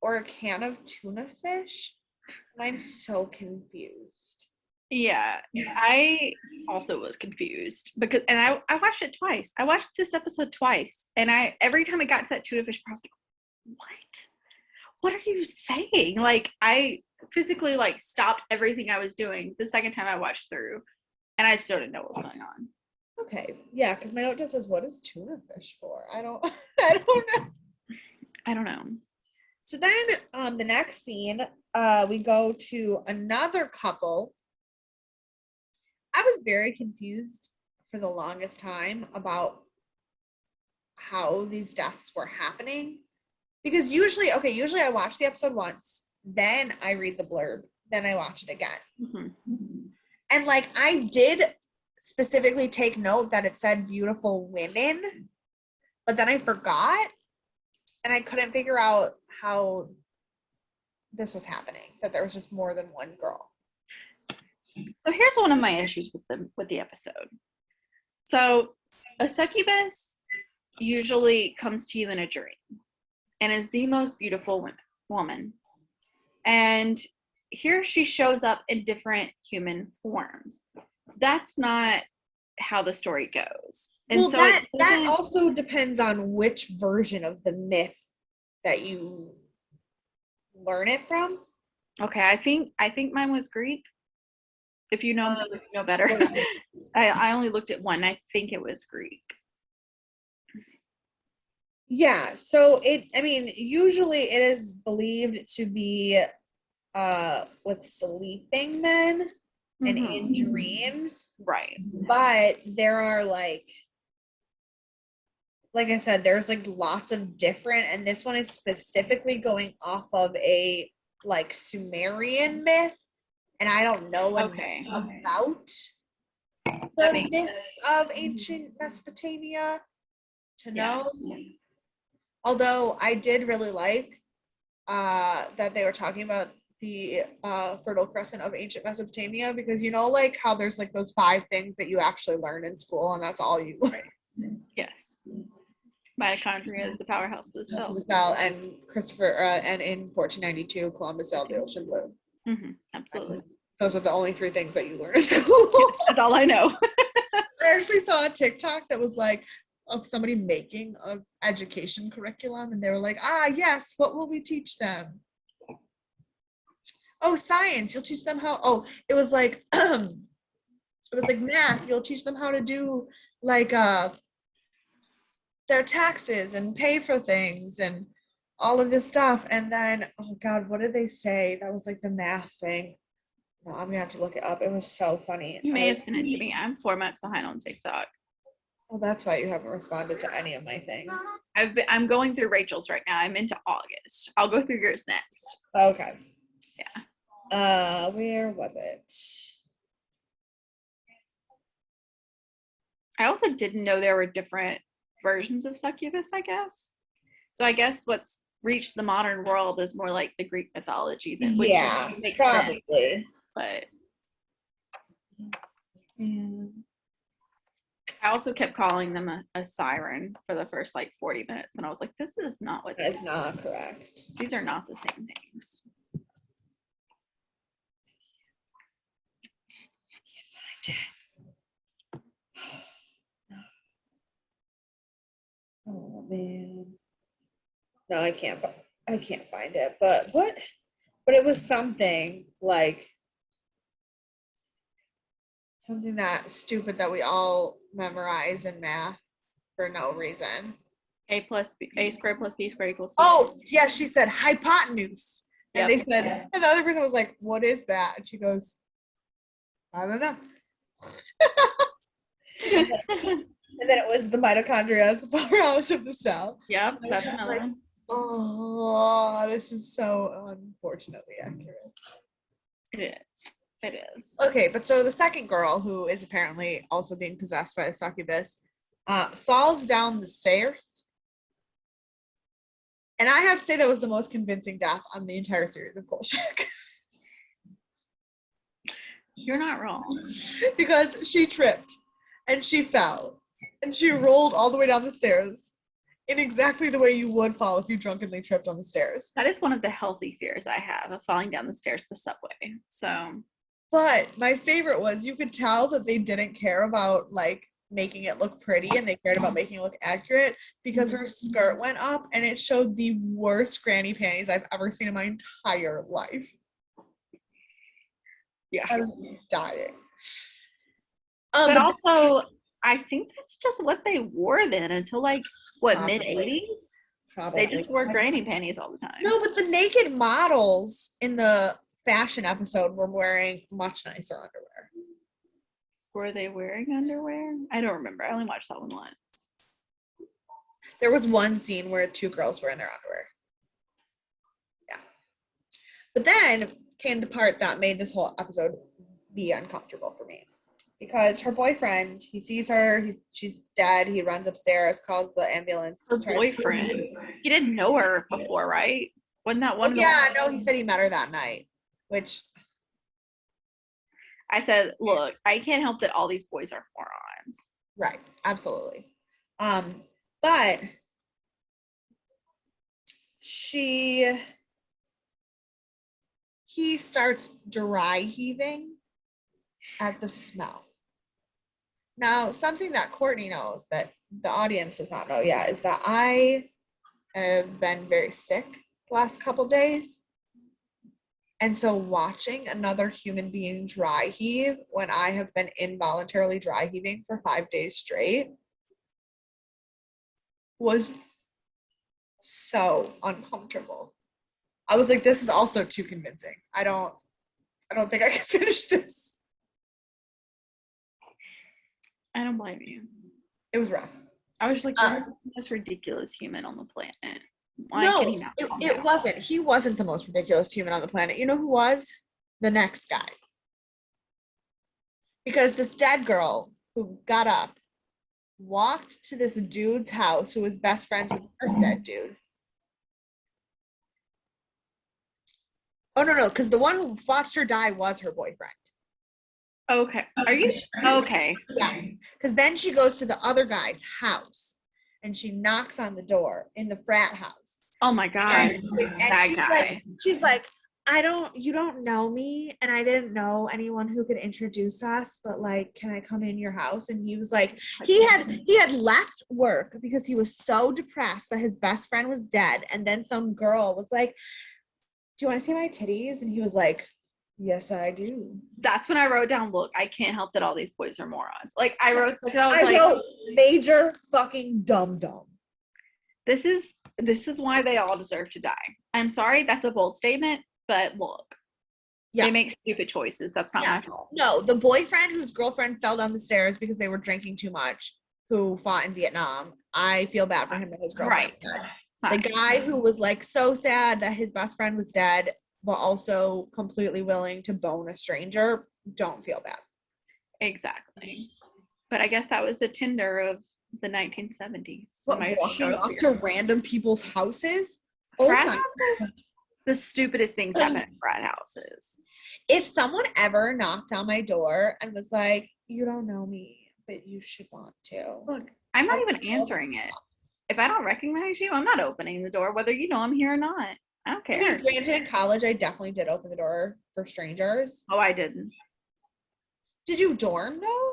or a can of tuna fish. And I'm so confused. Yeah, I also was confused because, and I watched it twice. I watched this episode twice, and every time I got to that tuna fish, I was like, what are you saying? Like, I physically like stopped everything I was doing the second time I watched through, and I still didn't know what was going on. Okay, yeah, because my note just says, what is tuna fish for? I don't know. I don't know. So then the next scene, we go to another couple. I was very confused for the longest time about how these deaths were happening. Because usually I watch the episode once, then I read the blurb, then I watch it again. Mm-hmm. And like I did specifically take note that it said beautiful women, but then I forgot and I couldn't figure out how this was happening, that there was just more than one girl. So here's one of my issues with the episode. So a succubus usually comes to you in a dream and is the most beautiful woman. And here she shows up in different human forms. That's not how the story goes. And well, so that also depends on which version of the myth that you learn it from. Okay, I think mine was Greek. If you know, if you know better. Whatever. I only looked at one. I think it was Greek. Yeah, so usually it is believed to be with sleeping men and in dreams, Right. but there are like I said, there's like lots of different, and this one is specifically going off of a like Sumerian myth, and I don't know Okay. about That the makes myths of ancient Mesopotamia to Yeah. know. Although I did really like that they were talking about the Fertile Crescent of ancient Mesopotamia, because you know, like how there's like those 5 things that you actually learn in school, and that's all you learn. Yes. Mitochondria is the powerhouse of the cell. And Christopher, and in 1492, Columbus sailed the ocean blue. Absolutely. Those are the only 3 things that you learn in school. That's all I know. I actually saw a TikTok that was like of somebody making an education curriculum, and they were like, yes, what will we teach them? Oh, science, you'll teach them how. Oh, it was like math, you'll teach them how to do like their taxes and pay for things and all of this stuff. And then, oh God, what did they say? That was like the math thing. No, I'm gonna have to look it up. It was so funny. You may have sent it to me. I'm 4 months behind on TikTok. Well, that's why you haven't responded to any of my things. I'm going through Rachel's right now. I'm into August. I'll go through yours next. Okay. Yeah. Where was it? I also didn't know there were different versions of succubus, I guess. So I guess what's reached the modern world is more like the Greek mythology than which makes probably. sense. But I also kept calling them a siren for the first like 40 minutes, and I was like, this is not what That's not correct. These are not the same things. Oh man. No, I can't find it. But what? But it was something like something that stupid that we all memorize in math for no reason. A squared plus B squared equals C. Oh, yeah, she said hypotenuse. And Yep. they said, and the other person was like, what is that? And she goes, I don't know. And then it was the mitochondria as the powerhouse of the cell. Yep, And I was that's just another like, one. oh, this is so unfortunately accurate. It is. It is. Okay, but so the second girl, who is apparently also being possessed by a succubus, falls down the stairs. And I have to say that was the most convincing death on the entire series of Kolchak. You're not wrong. Because she tripped and she fell and she rolled all the way down the stairs in exactly the way you would fall if you drunkenly tripped on the stairs. That is one of the healthy fears I have of falling down the stairs of the subway. So, but my favorite was you could tell that they didn't care about like making it look pretty, and they cared about making it look accurate, because her skirt went up and it showed the worst granny panties I've ever seen in my entire life. yeah. I was dying. But also, I think that's just what they wore then until like what, mid-80s? Probably. They just wore granny panties all the time. No, but the naked models in the fashion episode were wearing much nicer underwear. Were they wearing underwear? I don't remember. I only watched that one once. There was one scene where 2 girls were in their underwear. Yeah. But then came the part that made this whole episode be uncomfortable for me. Because her boyfriend, he sees her, she's dead, he runs upstairs, calls the ambulance. Her boyfriend? He didn't know her before, right? Wasn't that one? Yeah, no, he said he met her that night, which I said, look, I can't help that all these boys are morons. Right, absolutely. But he starts dry heaving at the smell. Now, something that Courtney knows that the audience does not know yet is that I have been very sick the last couple days. And so watching another human being dry heave when I have been involuntarily dry heaving for 5 days straight was so uncomfortable. I was like, this is also too convincing. I don't think I can finish this. I don't blame you. It was rough. I was like, this is the most ridiculous human on the planet. Why No, can he not calm it down? wasn't. He wasn't the most ridiculous human on the planet. You know who was? The next guy. Because this dead girl who got up walked to this dude's house who was best friends with the first dead dude. Oh, no, because the one who watched her die was her boyfriend. Okay. Are you okay? Yes. Because then she goes to the other guy's house and she knocks on the door in the frat house. Oh my God. And That she's guy. like, you don't know me, and I didn't know anyone who could introduce us, but like, can I come in your house? And he was like, he had left work because he was so depressed that his best friend was dead. And then some girl was like, do you want to see my titties? And he was like, yes, I do. That's when I wrote down, look, I can't help that all these boys are morons. Like I wrote, I wrote major fucking dumb. This is why they all deserve to die. I'm sorry, that's a bold statement, but look, they make stupid choices. That's not my fault. No, the boyfriend whose girlfriend fell down the stairs because they were drinking too much, who fought in Vietnam, I feel bad for him that his girlfriend was dead. The guy who was like so sad that his best friend was dead, but also completely willing to bone a stranger, don't feel bad. Exactly. But I guess that was the Tinder of the 1970s. What, walking up to random people's houses? Frat houses? The stupidest things happen at frat houses. If someone ever knocked on my door and was like, you don't know me, but you should want to. Look, I'm not even answering it. If I don't recognize you, I'm not opening the door, whether you know I'm here or not. I don't care. I mean, granted, in college, I definitely did open the door for strangers. Oh, I didn't. Did you dorm, though?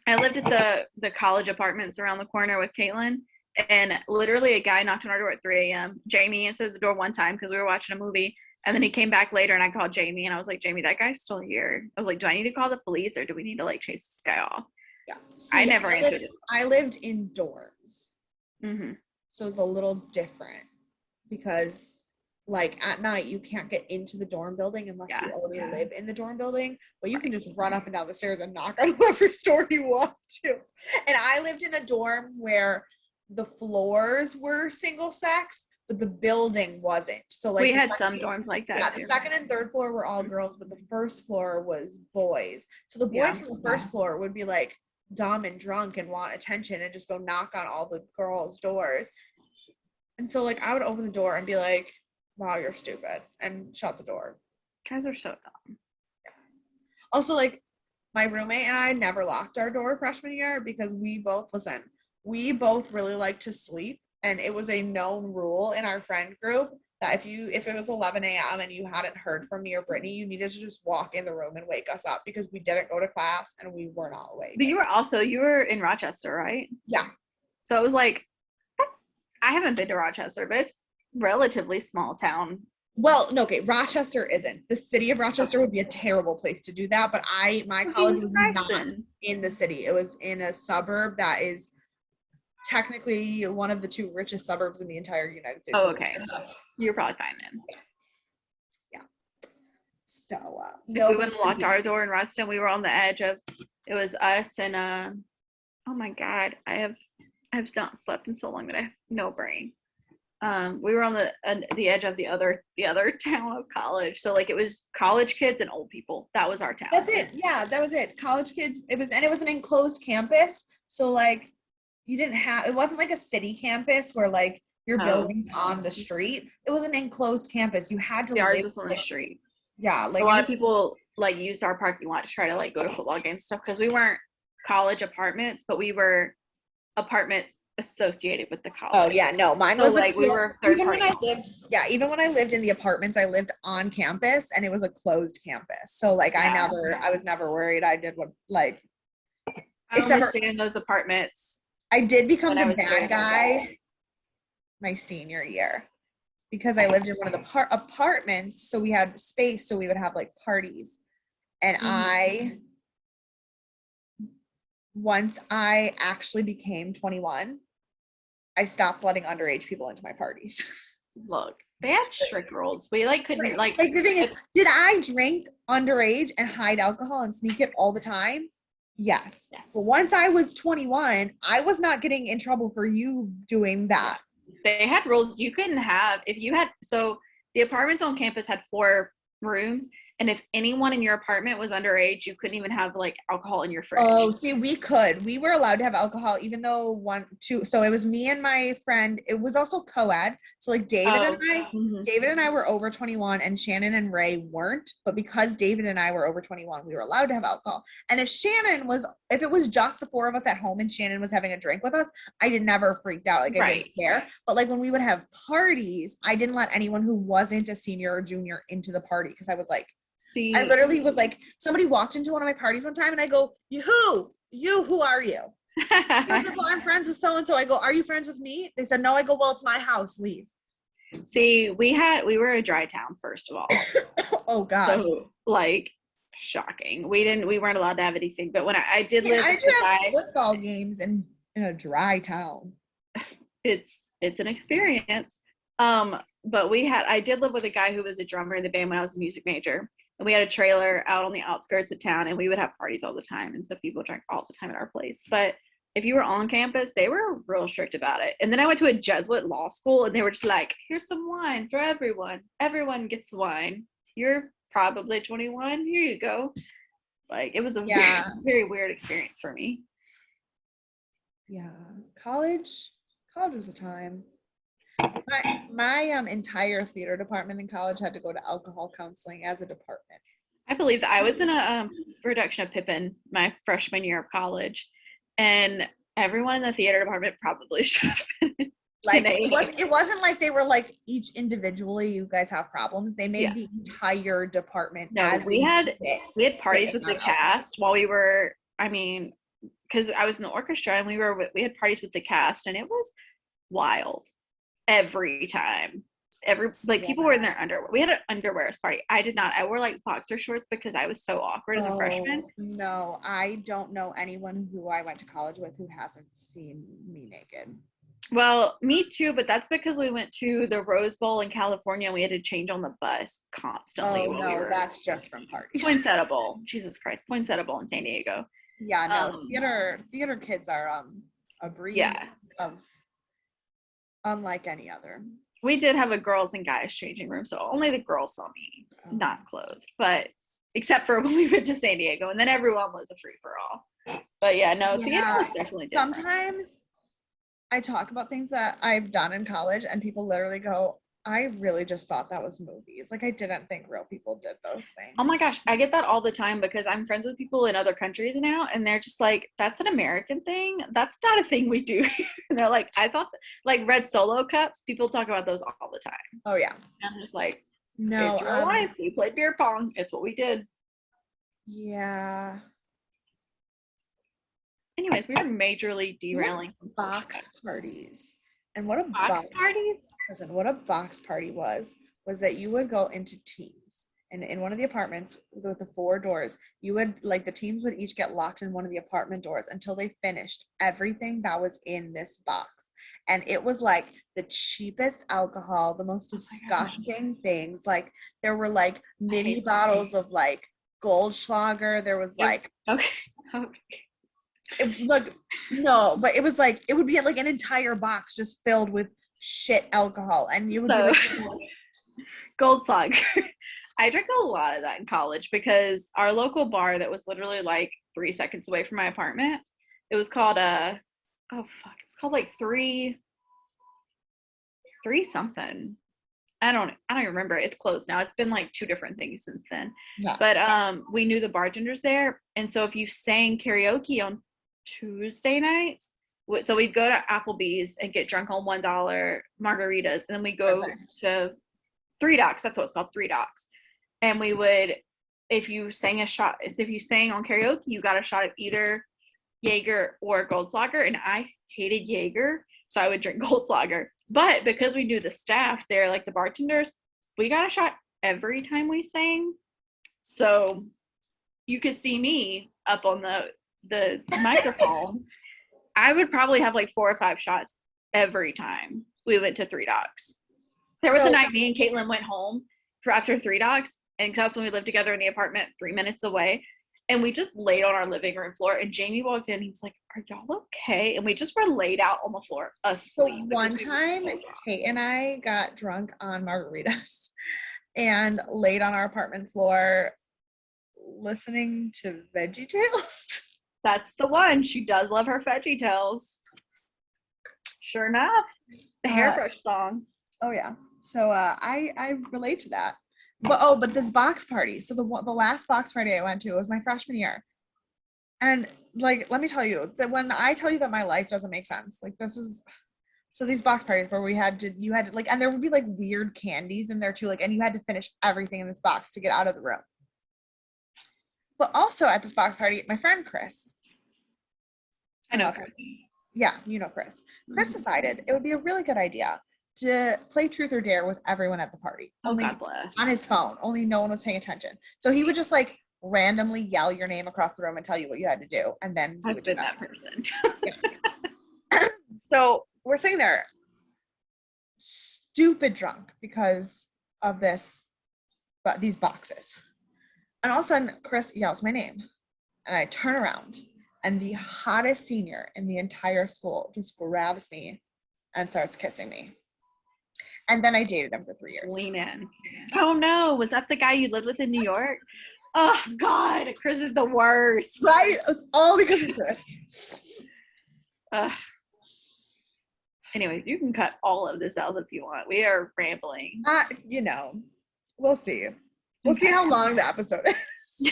I lived at the college apartments around the corner with Caitlin, and literally a guy knocked on our door at 3 a.m. Jamie answered the door one time because we were watching a movie, and then he came back later, and I called Jamie, and I was like, Jamie, that guy's still here. I was like, do I need to call the police, or do we need to, like, chase this guy off? Yeah. See, I never answered it. I lived in dorms. Mm-hmm. So it's a little different because, like, at night, you can't get into the dorm building unless you already live in the dorm building, but you can just run up and down the stairs and knock on whoever's door you want to. And I lived in a dorm where the floors were single sex, but the building wasn't. So like we had some dorms like that. Yeah, too. The second and third floor were all girls, but the first floor was boys. So the boys from the first floor would be like dumb and drunk and want attention and just go knock on all the girls' doors. And so like I would open the door and be like, wow, you're stupid, and shut the door. Guys are so dumb. Yeah. Also, like, my roommate and I never locked our door freshman year because we both really like to sleep, and it was a known rule in our friend group that if it was 11 a.m. and you hadn't heard from me or Brittany, you needed to just walk in the room and wake us up because we didn't go to class and we were not awake. But you were in Rochester, right? Yeah. So it was like, I haven't been to Rochester, but it's relatively small town. Well, no, okay, Rochester isn't. The city of Rochester would be a terrible place to do that, but my college was not in the city. It was in a suburb that is technically one of the 2 richest suburbs in the entire United States. Oh, okay. You're probably fine then. Yeah. So, we went and locked our door in Ruston. We were on the edge of, it was us and, oh my God, I have not slept in so long that I have no brain. We were on the edge of the other town of college. So like it was college kids and old people. That was our town. That's it. Yeah, that was it. College kids. It was an enclosed campus. So like it wasn't like a city campus where like your building's on the street. It was an enclosed campus. You had to live on the street. Yeah. Like a lot of people like used our parking lot to try to like go to football games and stuff because we weren't college apartments, but we were apartments associated with the college. Oh yeah, no, mine was like we were third party. Even when I lived in the apartments, I lived on campus and it was a closed campus. So like I was never worried. I did what like except for in those apartments. I did become the bad guy my senior year. because I lived in one of the apartments, so we had space, so we would have like parties. And once I actually became 21, I stopped letting underage people into my parties. Look, they had strict rules. We like couldn't Like the thing is, did I drink underage and hide alcohol and sneak it all the time? Yes. But once I was 21, I was not getting in trouble for you doing that. They had rules. You couldn't have, if you had, so the apartments on campus had 4 rooms, and if anyone in your apartment was underage, you couldn't even have like alcohol in your fridge. Oh, see, we were allowed to have alcohol, even though so it was me and my friend. It was also co-ed. So like David and I were over 21, and Shannon and Ray weren't. But because David and I were over 21, we were allowed to have alcohol. And if it was just the 4 of us at home and Shannon was having a drink with us, I never freaked out. Like I didn't care. But like when we would have parties, I didn't let anyone who wasn't a senior or junior into the party, because I was like, I literally was like, somebody walked into one of my parties one time and I go, who are you? I said, well, I'm friends with so-and-so. I go, are you friends with me? They said, no. I go, well, it's my house, leave. See, we were a dry town, first of all. Oh God. So like shocking. We weren't allowed to have anything, but when I did live I do have football games in a dry town. It's an experience. But I did live with a guy who was a drummer in the band when I was a music major. And we had a trailer out on the outskirts of town, and we would have parties all the time. And so people drank all the time at our place. But if you were on campus, they were real strict about it. And then I went to a Jesuit law school, and they were just like, here's some wine for everyone. Everyone gets wine. You're probably 21. Here you go. Like, it was a very weird experience for me. Yeah. College was a time. My entire theater department in college had to go to alcohol counseling as a department. I believe that. I was in a production of Pippin my freshman year of college, and everyone in the theater department probably should have been. Like it wasn't like they were like each individually, you guys have problems. They made the entire department. No, we had parties with the cast while we were. I mean, because I was in the orchestra, and we had parties with the cast, and it was wild. Every time, people were in their underwear. We had an underwears party. I did not. I wore like boxer shorts because I was so awkward as a freshman. No, I don't know anyone who I went to college with who hasn't seen me naked. Well, me too, but that's because we went to the Rose Bowl in California and we had to change on the bus constantly. Oh no, that's just from parties. Poinsettia, Jesus Christ, Poinsettia in San Diego. Yeah, no, theater kids are a breed of unlike any other. We did have a girls and guys changing room, so only the girls saw me not clothed, but except for when we went to San Diego, and then everyone was a free-for-all. But theater was definitely different. Sometimes I talk about things that I've done in college, and people literally go, I really just thought that was movies. Like, I didn't think real people did those things. Oh my gosh, I get that all the time because I'm friends with people in other countries now, and they're just like, that's an American thing. That's not a thing we do. And they're like, I thought, like red Solo cups, people talk about those all the time. Oh yeah. And I'm just like, no, it's real life. We played beer pong. It's what we did. Yeah. Anyways, we were majorly derailing. Box parties. And what a box parties? Listen, what a box party was that you would go into teams, and in one of the apartments with the 4 doors, you would like the teams would each get locked in one of the apartment doors until they finished everything that was in this box. And it was like the cheapest alcohol, the most disgusting things. Like there were like mini bottles of like Goldschlager. There was like but it was like it would be like an entire box just filled with shit alcohol, and you would be like Goldschlager. I drank a lot of that in college because our local bar that was literally like 3 seconds away from my apartment, it was called it was called like three something. I don't even remember. It's closed now. It's been like 2 different things since then. Yeah. But we knew the bartenders there, and so if you sang karaoke on Tuesday nights, so we'd go to Applebee's and get drunk on $1 margaritas, and then we go to Three Docks. That's what it's called, Three Docks. And we would, if you sang on karaoke, you got a shot of either Jaeger or Goldschlager, and I hated Jaeger, so I would drink Goldschlager. But because we knew the staff there, like the bartenders, we got a shot every time we sang. So you could see me up on the microphone. I would probably have like 4 or 5 shots every time we went to Three Dogs. There was a night me and Caitlin went home after Three Dogs, and that's when we lived together in the apartment 3 minutes away. And we just laid on our living room floor, and Jamie walked in. He was like, "Are y'all okay?" And we just were laid out on the floor asleep. So one time, Kate and I got drunk on margaritas and laid on our apartment floor listening to VeggieTales. That's the one. She does love her VeggieTales. Sure enough, the hairbrush song. Oh yeah. So I relate to that. But this box party. So the last box party I went to was my freshman year. And like, let me tell you that when I tell you that my life doesn't make sense, like this is, so these box parties where you had to like, and there would be like weird candies in there too, like, and you had to finish everything in this box to get out of the room. But also at this box party, my friend Chris. I know Chris. Yeah, you know Chris. Chris decided it would be a really good idea to play truth or dare with everyone at the party. Oh, only God bless. on his phone. Only no one was paying attention. So he would just like randomly yell your name across the room and tell you what you had to do. And then I've been that person. So we're sitting there stupid drunk because of these boxes. And all of a sudden Chris yells my name. And I turn around and the hottest senior in the entire school just grabs me and starts kissing me. And then I dated him for 3 years. Lean in. Oh no, was that the guy you lived with in New York? Oh God, Chris is the worst. Right? It was all because of Chris. Anyways, you can cut all of this out if you want. We are rambling. You know, we'll see. We'll see how long the episode is.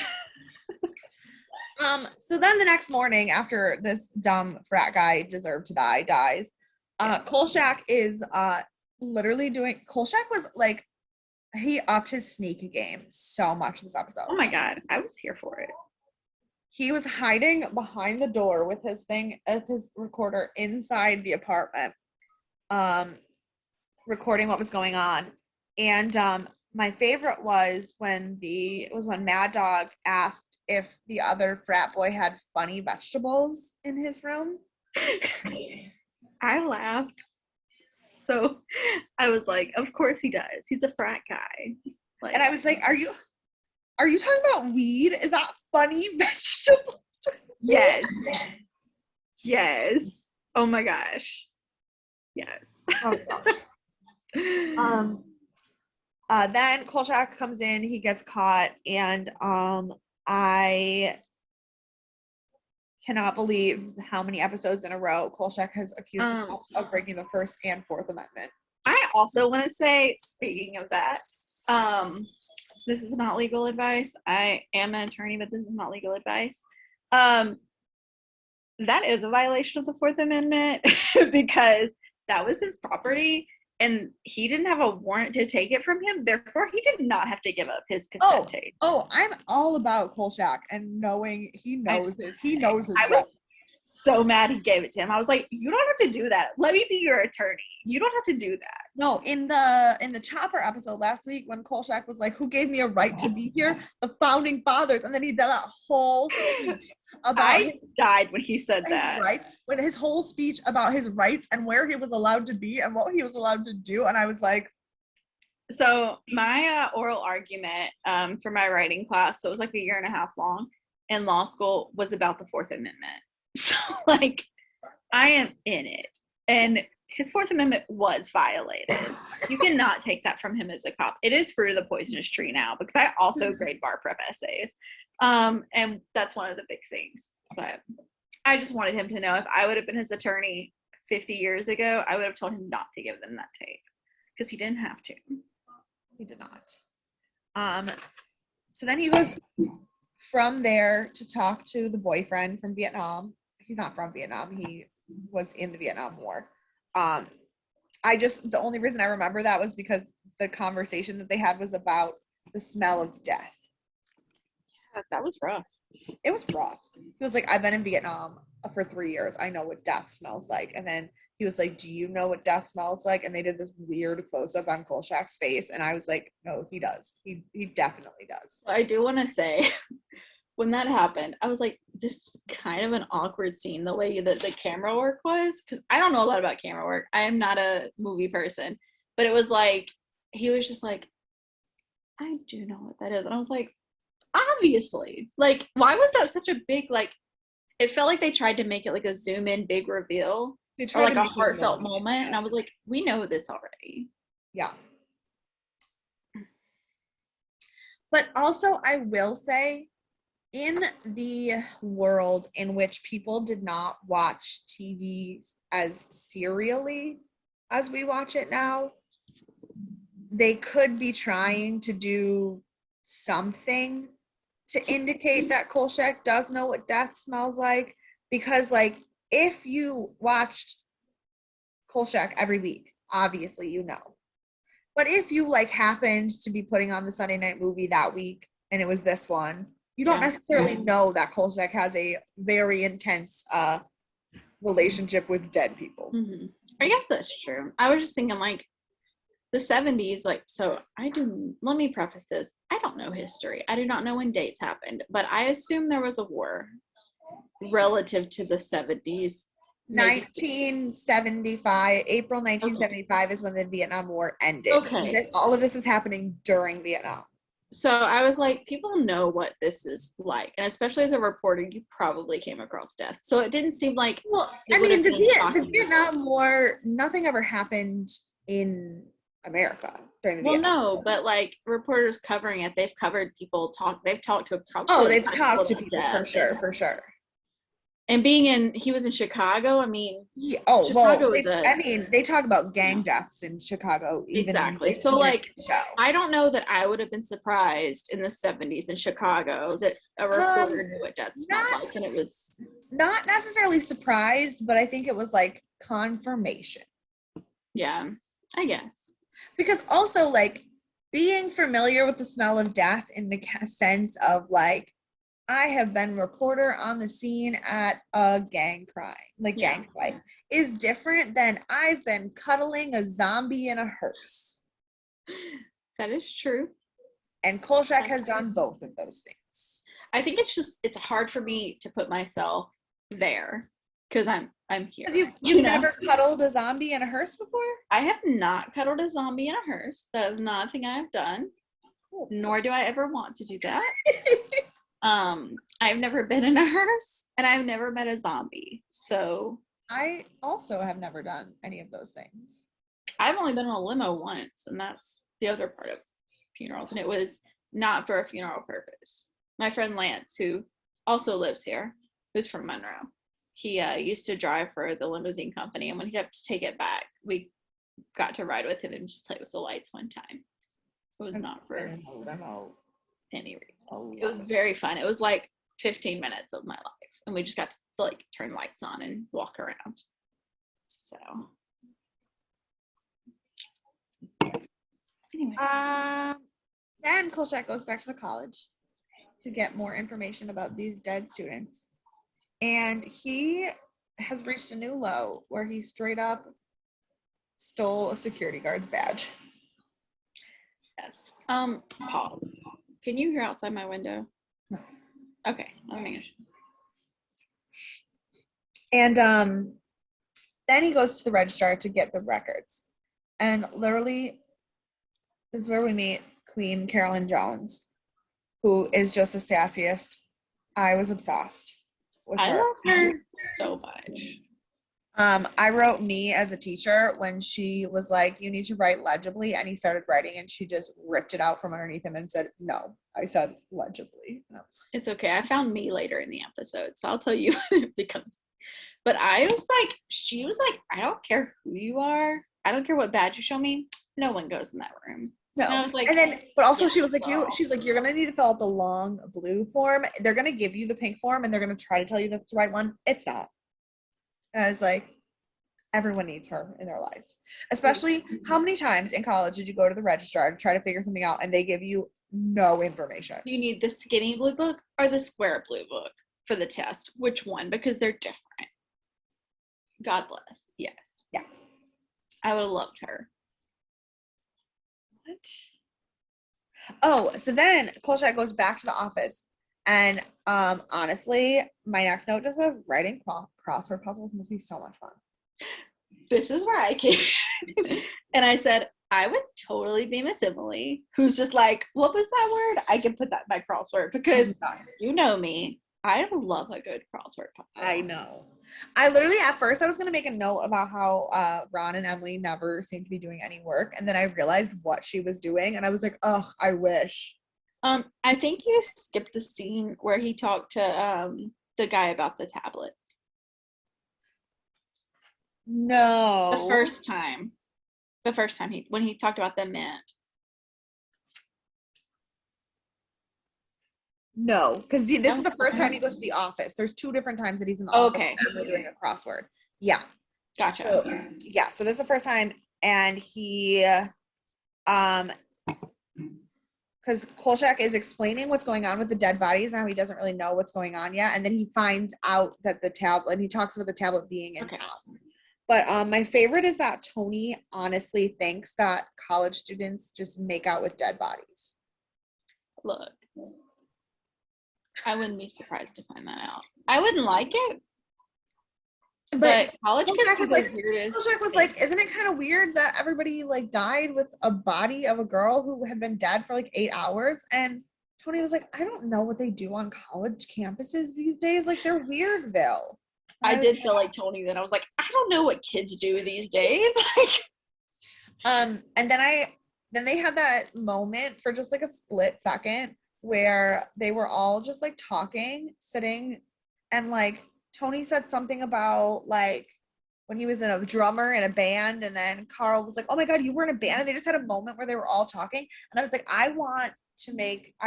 So then the next morning, after this dumb frat guy deserved to die dies, Kolchak is literally Kolchak was like, he upped his sneaky game so much this episode. Oh my God, I was here for it. He was hiding behind the door with his recorder inside the apartment, recording what was going on. And my favorite was when Mad Dog asked if the other frat boy had funny vegetables in his room. I laughed. So I was like, of course he does. He's a frat guy. Like, and I was like, are you talking about weed? Is that funny vegetables? Yes. Yes. Oh my gosh. Yes. Oh gosh. Then Kolchak comes in, he gets caught, and I cannot believe how many episodes in a row Kolchak has accused himself of breaking the First and Fourth Amendment. I also want to say, speaking of that, this is not legal advice. I am an attorney, but this is not legal advice. That is a violation of the Fourth Amendment because that was his property and he didn't have a warrant to take it from him. Therefore, he did not have to give up his cassette tape. Oh, I'm all about Kolchak and knowing he knows his I was so mad he gave it to him. I was like, you don't have to do that. Let me be your attorney. You don't have to do that. No, in the Chopper episode last week when Kolchak was like, who gave me a right to be here? The founding fathers. And then he did that whole speech about I died when he said that. Right? When his whole speech about his rights and where he was allowed to be and what he was allowed to do. And I was like, so my oral argument for my writing class, so it was like a year and a half long in law school, was about the Fourth Amendment. So like I am in it. And his Fourth Amendment was violated. You cannot take that from him as a cop. It is fruit of the poisonous tree now because I also grade bar prep essays. And that's one of the big things. But I just wanted him to know if I would have been his attorney 50 years ago, I would have told him not to give them that tape because he didn't have to. He did not. So then he goes from there to talk to the boyfriend from Vietnam. He's not from Vietnam. He was in the Vietnam War. The only reason I remember that was because the conversation that they had was about the smell of death. Yeah, that was rough. It was rough. He was like, I've been in Vietnam for 3 years. I know what death smells like. And then he was like, do you know what death smells like? And they did this weird close-up on Kolchak's face, and I was like, no, he does. He definitely does. I do want to say, when that happened, I was like, this is kind of an awkward scene, the way that the camera work was, because I don't know a lot about camera work. I am not a movie person, but it was like, he was just like, I do know what that is. And I was like, obviously. Like, why was that such a big, like, it felt like they tried to make it like a zoom in big reveal or like a heartfelt moment. And I was like, we know this already. Yeah. But also, I will say, in the world in which people did not watch TV as serially as we watch it now, they could be trying to do something to indicate that Kolchak does know what death smells like. Because, like, if you watched Kolchak every week, obviously you know. But if you, like, happened to be putting on the Sunday night movie that week and it was this one, you don't necessarily know that Kolchak has a very intense relationship with dead people. Mm-hmm. I guess that's true. I was just thinking, like, the 70s, like, so let me preface this. I don't know history. I do not know when dates happened, but I assume there was a war relative to the 70s. 1975, April 1975 is when the Vietnam War ended. Okay. So all of this is happening during Vietnam. So I was like, people know what this is like. And especially as a reporter, you probably came across death. So it didn't seem like. Well, I mean, the Vietnam War, nothing ever happened in America during the Vietnam War. But like reporters covering it, they've covered people they've talked to probably. Oh, they've talked to people for sure. And he was in Chicago. I mean, yeah. Oh, Chicago they talk about gang deaths in Chicago. Even exactly. So, like, I don't know that I would have been surprised in the 70s in Chicago that a reporter knew what death smelled like, and it was not necessarily surprised, but I think it was like confirmation. Yeah, I guess. Because also, like, being familiar with the smell of death in the sense of, like, I have been reporter on the scene at a gang crime, gang fight, is different than I've been cuddling a zombie in a hearse. That is true. And Kolchak has done both of those things. I think it's hard for me to put myself there because I'm here. Because you've never cuddled a zombie in a hearse before? I have not cuddled a zombie in a hearse. That is not a thing I have done. Cool. Nor do I ever want to do that. I've never been in a hearse and I've never met a zombie. So I also have never done any of those things. I've only been in a limo once, and that's the other part of funerals, and it was not for a funeral purpose. My friend Lance, who also lives here, who's from Monroe, he used to drive for the limousine company, and when he'd have to take it back, we got to ride with him and just play with the lights one time. It was not for any reason. It was very fun. It was like 15 minutes of my life, and we just got to like turn lights on and walk around. So anyways. Then Kolchak goes back to the college to get more information about these dead students, and he has reached a new low where he straight up stole a security guard's badge. Yes. Pause. Can you hear outside my window? No. Okay. Let me finish. And then he goes to the registrar to get the records. And literally, this is where we meet Queen Carolyn Jones, who is just the sassiest. I was obsessed with her. I love her so much. I wrote me as a teacher when she was like, you need to write legibly, and he started writing and she just ripped it out from underneath him and said, no, I said legibly. It's okay. I found me later in the episode, so I'll tell you when it becomes. But she was like, I don't care who you are. I don't care what badge you show me. No one goes in that room. No. And I was like, and then, but also she was like, she's like, you're going to need to fill out the long blue form. They're going to give you the pink form and they're going to try to tell you that's the right one. It's not. And I was like, everyone needs her in their lives. Especially, how many times in college did you go to the registrar to try to figure something out and they give you no information? You need the skinny blue book or the square blue book for the test. Which one? Because they're different. God bless. Yes. Yeah. I would have loved her. What? Oh, so then Kolchak goes back to the office, and honestly, my next note just says writing crossword puzzles must be so much fun. This is where I came. And I said, I would totally be Miss Emily, who's just like, what was that word? I can put that in my crossword because you know me. I love a good crossword puzzle. I know. I literally, at first, I was going to make a note about how Ron and Emily never seemed to be doing any work. And then I realized what she was doing. And I was like, oh, I wish. I think you skipped the scene where he talked to the guy about the tablets. No. The first time when he talked about the mint. No, because this is the first time he goes to the office. There's 2 different times that he's in the office. Okay. And Emily doing a crossword. Yeah. Gotcha. So, yeah, so this is the first time, and he, because Kolchak is explaining what's going on with the dead bodies, and how he doesn't really know what's going on yet, and then he finds out that the tablet, he talks about the tablet being in town. But my favorite is that Tony honestly thinks that college students just make out with dead bodies. Look, I wouldn't be surprised to find that out. I wouldn't like it. But college kids are the weirdest. Kolchak was like, isn't it kind of weird that everybody like died with a body of a girl who had been dead for like 8 hours? And Tony was like, I don't know what they do on college campuses these days. Like, they're weirdville. I did feel like Tony then. I was like, I don't know what kids do these days. Like, and then they had that moment for just like a split second where they were all just like talking, sitting, and like Tony said something about like when he was in a drummer in a band, and then Carl was like, oh my God, you were in a band. And they just had a moment where they were all talking. And I was like, I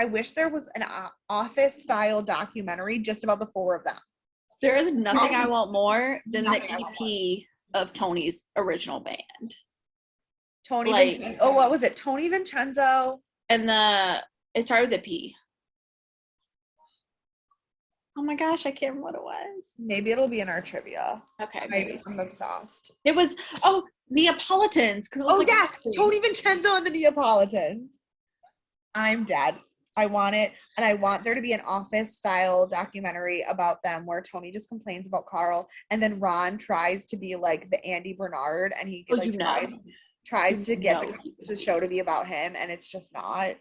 wish there was an office style documentary just about the 4 of them. There is nothing I want more than the EP of Tony's original band. What was it? Tony Vincenzo. And it started with a P. Oh my gosh, I can't remember what it was. Maybe it'll be in our trivia. Okay. I'm obsessed. It was, Neapolitans. Yes, Tony Vincenzo and the Neapolitans. I'm dead. I want it, and I want there to be an office style documentary about them where Tony just complains about Carl, and then Ron tries to be like the Andy Bernard, and he tries to get the show to be about him, and it's just not.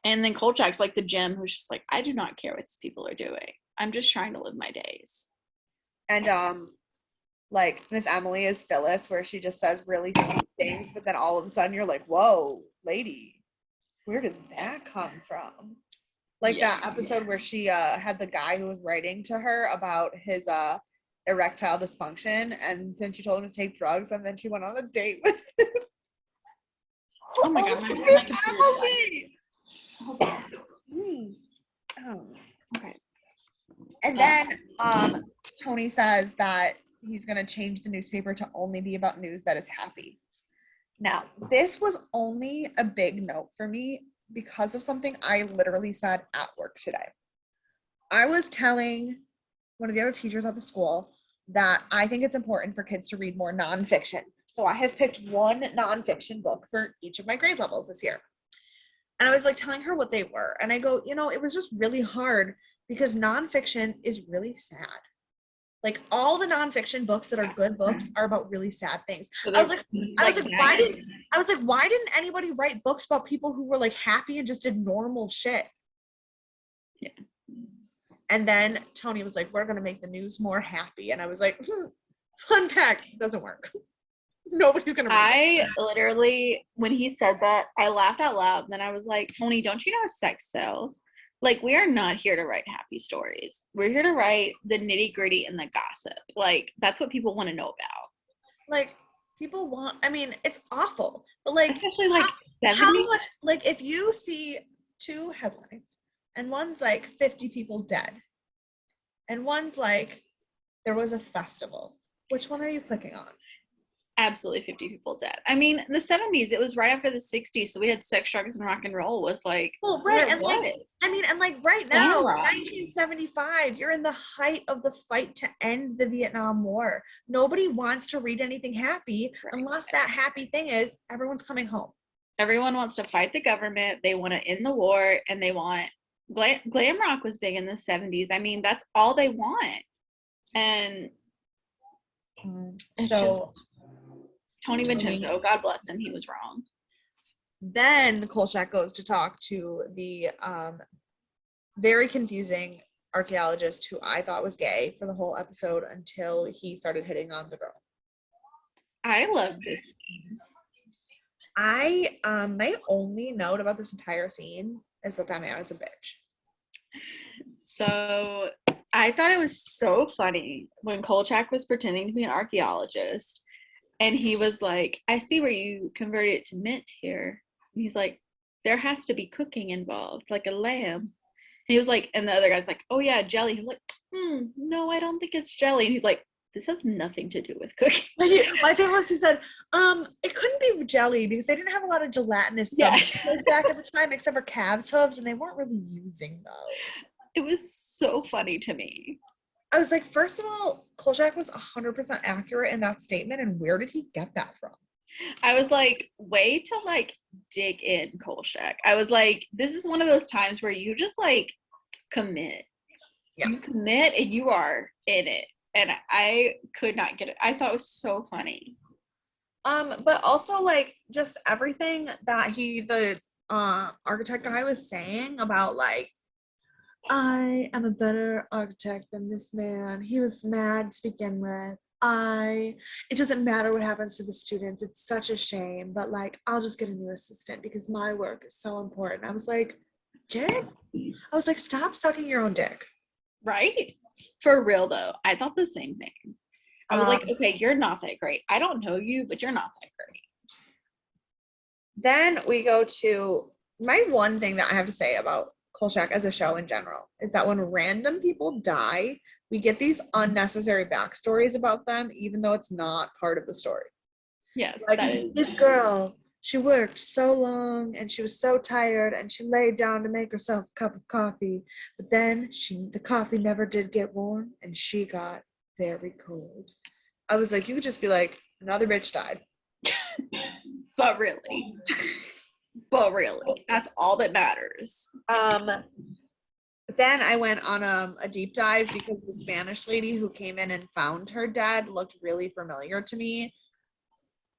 And then Kolchak's like the Jim who's just like, I do not care what these people are doing. I'm just trying to live my days. And like Miss Emily is Phyllis, where she just says really sweet things, but then all of a sudden you're like, whoa, lady. Where did that come from? Like that episode where she had the guy who was writing to her about his erectile dysfunction, and then she told him to take drugs, and then she went on a date with him. Oh my God. Emily! Oh. Okay. And then Tony says that he's going to change the newspaper to only be about news that is happy. Now, this was only a big note for me because of something I literally said at work today. I was telling one of the other teachers at the school that I think it's important for kids to read more nonfiction. So I have picked one nonfiction book for each of my grade levels this year. And I was like telling her what they were. And I go, it was just really hard because nonfiction is really sad. Like all the nonfiction books that are good books are about really sad things. So I was like, why didn't anybody write books about people who were like happy and just did normal shit? Yeah. And then Tony was like, we're gonna make the news more happy. And I was like, fun fact, doesn't work. Nobody's gonna read it. Literally, when he said that, I laughed out loud. And then I was like, Tony, don't you know sex sells? Like, we are not here to write happy stories. We're here to write the nitty gritty and the gossip. Like, that's what people want to know about. Like, it's awful. But like, especially like how much, like, if you see 2 headlines and one's like 50 people dead and one's like there was a festival, which one are you clicking on? absolutely 50 people dead. I mean, the 70s, it was right after the 60s, so we had sex, drugs, and rock and roll was like, Well, right, where it and like, was. I mean, and like right Glam now, rock. 1975, you're in the height of the fight to end the Vietnam War. Nobody wants to read anything happy unless that happy thing is everyone's coming home. Everyone wants to fight the government. They want to end the war, and they want glam rock was big in the 70s. I mean, that's all they want. And So Tony Vincenzo, God bless him, he was wrong. then Kolchak goes to talk to the very confusing archaeologist who I thought was gay for the whole episode until he started hitting on the girl. I love this scene. My only note about this entire scene is that man is a bitch. So I thought it was so funny when Kolchak was pretending to be an archaeologist, and he was like, I see where you converted it to mint here. And he's like, there has to be cooking involved, like a lamb. And he was like, and the other guy's like, oh yeah, jelly. He was like, no, I don't think it's jelly. And he's like, this has nothing to do with cooking. My favorite was he said, it couldn't be jelly because they didn't have a lot of gelatinous substances back at the time except for calves' hooves, and they weren't really using those. It was so funny to me. I was like, first of all, Kolchak was 100% accurate in that statement, and where did he get that from? I was like, way to like dig in, Kolchak. I was like, this is one of those times where you just like commit. Yeah. You commit and you are in it. And I could not get it. I thought it was so funny. But also like just everything that the architect guy was saying about like, I am a better architect than this man. He was mad to begin with. It doesn't matter what happens to the students. It's such a shame, but like, I'll just get a new assistant because my work is so important. I was like, stop sucking your own dick. Right? For real though, I thought the same thing. I was like, okay, you're not that great. I don't know you, but you're not that great. Then we go to my one thing that I have to say about Kolchak as a show in general is that when random people die, we get these unnecessary backstories about them, even though it's not part of the story. Yes, like this girl, she worked so long and she was so tired and she laid down to make herself a cup of coffee, but then the coffee never did get warm and she got very cold. I was like, you could just be like, another bitch died. But really. But really, that's all that matters. Then I went on a deep dive because the Spanish lady who came in and found her dad looked really familiar to me,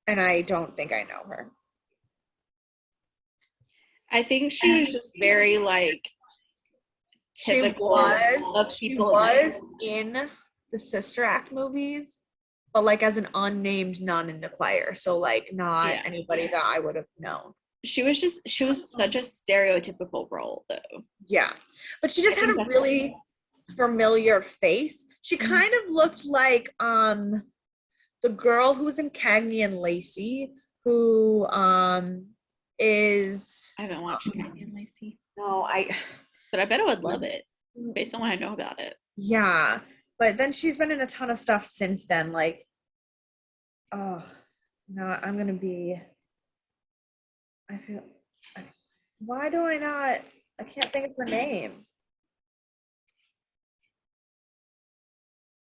and I don't think I know her. I think she was just very like typical she was in the Sister Act movies, but like as an unnamed nun in the choir, so like not anybody that I would have known. She was such a stereotypical role though. Yeah, but she just had a really familiar face. She kind of looked like the girl who was in Cagney and Lacey, who is I haven't watched Cagney and Lacey. No, but I bet I would love it based on what I know about it. Yeah, but then she's been in a ton of stuff since then. Like, oh no, I'm gonna be. Why do I not? I can't think of her name.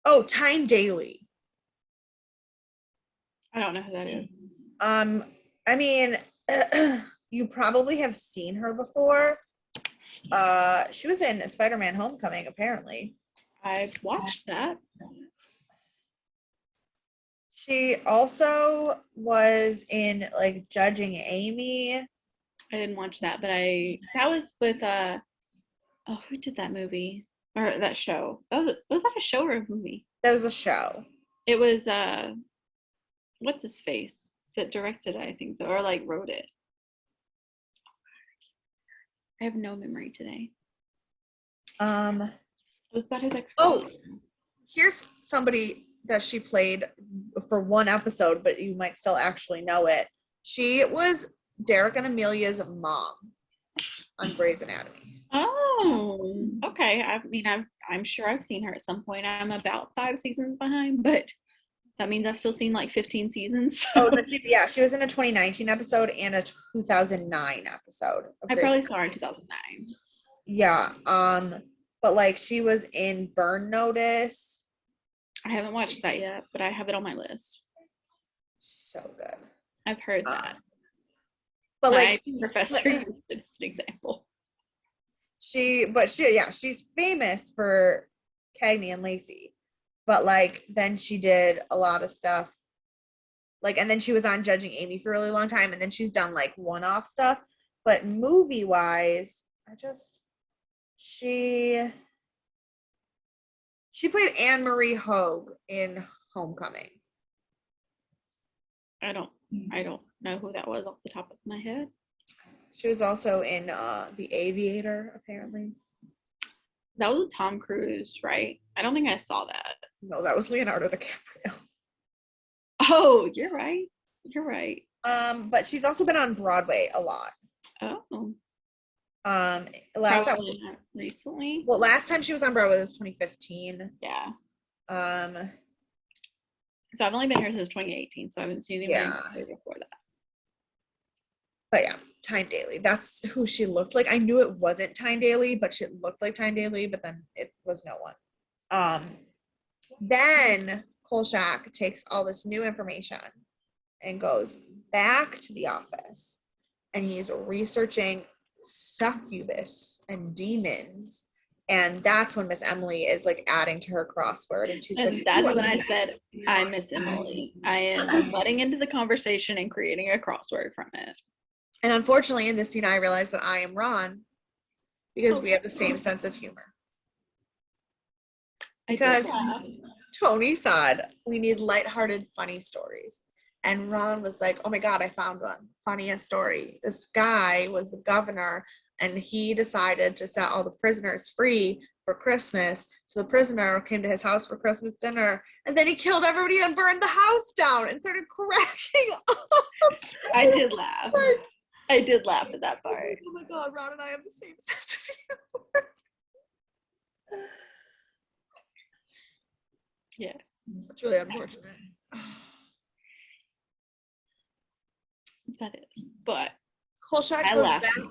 Oh, Tyne Daly. I don't know who that is. I mean, you probably have seen her before. She was in Spider-Man: Homecoming, apparently. I've watched that. She also was in like Judging Amy. I didn't watch that, but that was with who did that movie or that show? Was that a show or a movie? That was a show. It was what's his face that directed it, I think, or like wrote it. I have no memory today. It was about his ex. Oh, here's somebody that she played for one episode, but you might still actually know it. She was Derek and Amelia's mom on Grey's Anatomy. Oh, okay. I mean, I'm sure I've seen her at some point. I'm about 5 seasons behind, but That means I've still seen like 15 seasons. Oh, but she was in a 2019 episode and a 2009 episode. I probably saw her in 2009. Yeah. But like she was in Burn Notice. I haven't watched that yet, but I have it on my list. So good. I've heard that. But like Professor used it as an example. She's famous for Cagney and Lacey. But like then she did a lot of stuff. Like, and then she was on Judging Amy for a really long time, and then she's done like one-off stuff. But movie-wise, she played Anne Marie Hogue in Homecoming. I don't know who that was off the top of my head. She was also in The Aviator, apparently. That was Tom Cruise, right? I don't think I saw that. No, that was Leonardo DiCaprio. Oh, you're right. You're right. But she's also been on Broadway a lot. Oh. Recently. Well, last time she was on Broadway was 2015. Yeah. So I've only been here since 2018, so I haven't seen anybody before that. But yeah, Tyne Daly. That's who she looked like. I knew it wasn't Tyne Daly, but she looked like Tyne Daly, but then it was no one. Then Kolchak takes all this new information and goes back to the office, and he's researching succubus and demons. And that's when Miss Emily is like adding to her crossword, and she's like, that's when I said, I miss Emily. I am butting into the conversation and creating a crossword from it. And unfortunately, in this scene, I realized that I am Ron because we have the same sense of humor. Because Tony said we need lighthearted, funny stories. And Ron was like, oh my God, I found one. Funniest story. This guy was the governor, and he decided to set all the prisoners free for Christmas. So the prisoner came to his house for Christmas dinner, and then he killed everybody and burned the house down and started cracking up. I did laugh. I did laugh at that part. Oh my God, Ron and I have the same sense of humor. Yes. It's really unfortunate. That is. But Kolchak I goes laughed. back.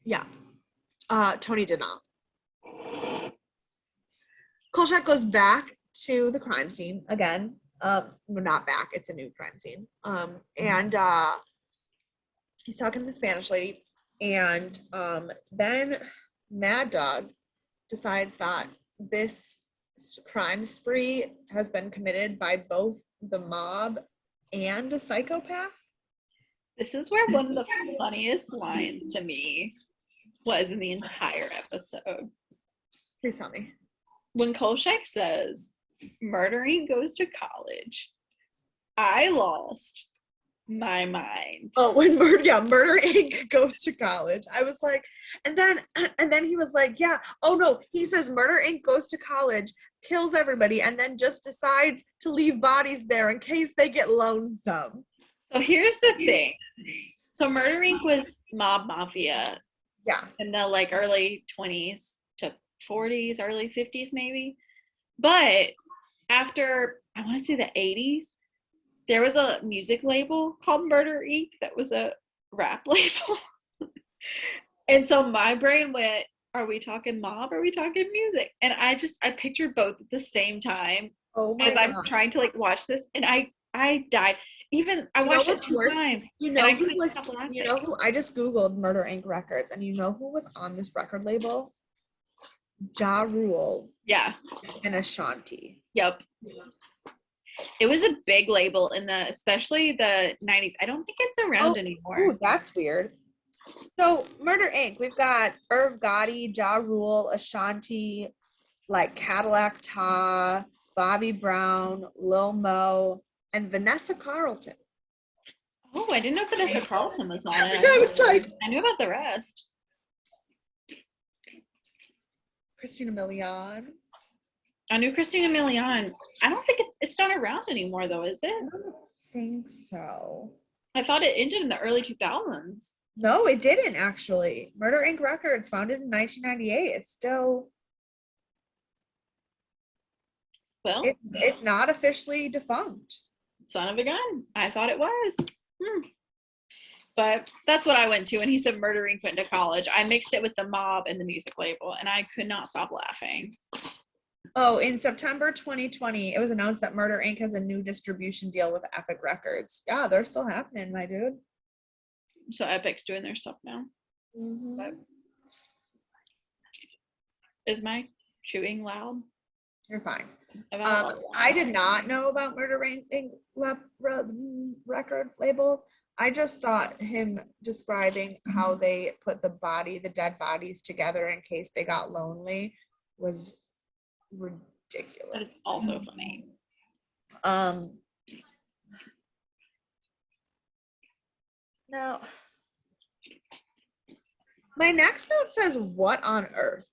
Yeah. Tony did not. Kolchak goes back to the crime scene again. Well, not back, it's a new crime scene. And he's talking to the Spanish lady, and then Mad Dog decides that this crime spree has been committed by both the mob and a psychopath. This is where one of the funniest lines to me was in the entire episode. Please tell me. When Kolchak says, murdering goes to college, I lost my mind. Oh, when Murder Inc. goes to college. I was like, and then he was like, yeah, oh no, he says Murder Inc. goes to college, kills everybody, and then just decides to leave bodies there in case they get lonesome. So here's the thing. So Murder Inc. was mob mafia. Yeah. In the like early 20s to 40s, early 50s maybe. But after, I want to say the 80s, there was a music label called Murder Inc. that was a rap label. And so my brain went, are we talking mob? Or are we talking music? And I pictured both at the same time. Oh my God. I'm trying to like watch this, and I died. Even I watched it 2 times. You know who I just Googled Murder Inc. records, and you know who was on this record label? Ja Rule. Yeah. And Ashanti. Yep. It was a big label especially the 90s. I don't think it's around anymore. Ooh, that's weird. So Murder Inc. We've got Irv Gotti, Ja Rule, Ashanti, like Cadillac Ta, Bobby Brown, Lil Mo, and Vanessa Carlton. Oh, I didn't know Vanessa Carlton was on it. I was like, I knew about the rest. Christina Milian. I knew Christina Milian. I don't think it's not around anymore though, is it? I don't think so. I thought it ended in the early 2000s. No, it didn't actually. Murder Inc. Records, founded in 1998, is still. Well, It's not officially defunct. son of a gun. I thought it was. But that's what I went to when he said Murder Inc. went to college. I mixed it with the mob and the music label, and I could not stop laughing. Oh, in September 2020, it was announced that Murder Inc. has a new distribution deal with Epic Records. Yeah, they're still happening, my dude. So Epic's doing their stuff now. Mm-hmm. Is my chewing loud? You're fine. About I did not know about Murder Inc. record label. I just thought him describing how they put the dead bodies together in case they got lonely was ridiculous. That is also funny. Now, my next note says, "What on earth?"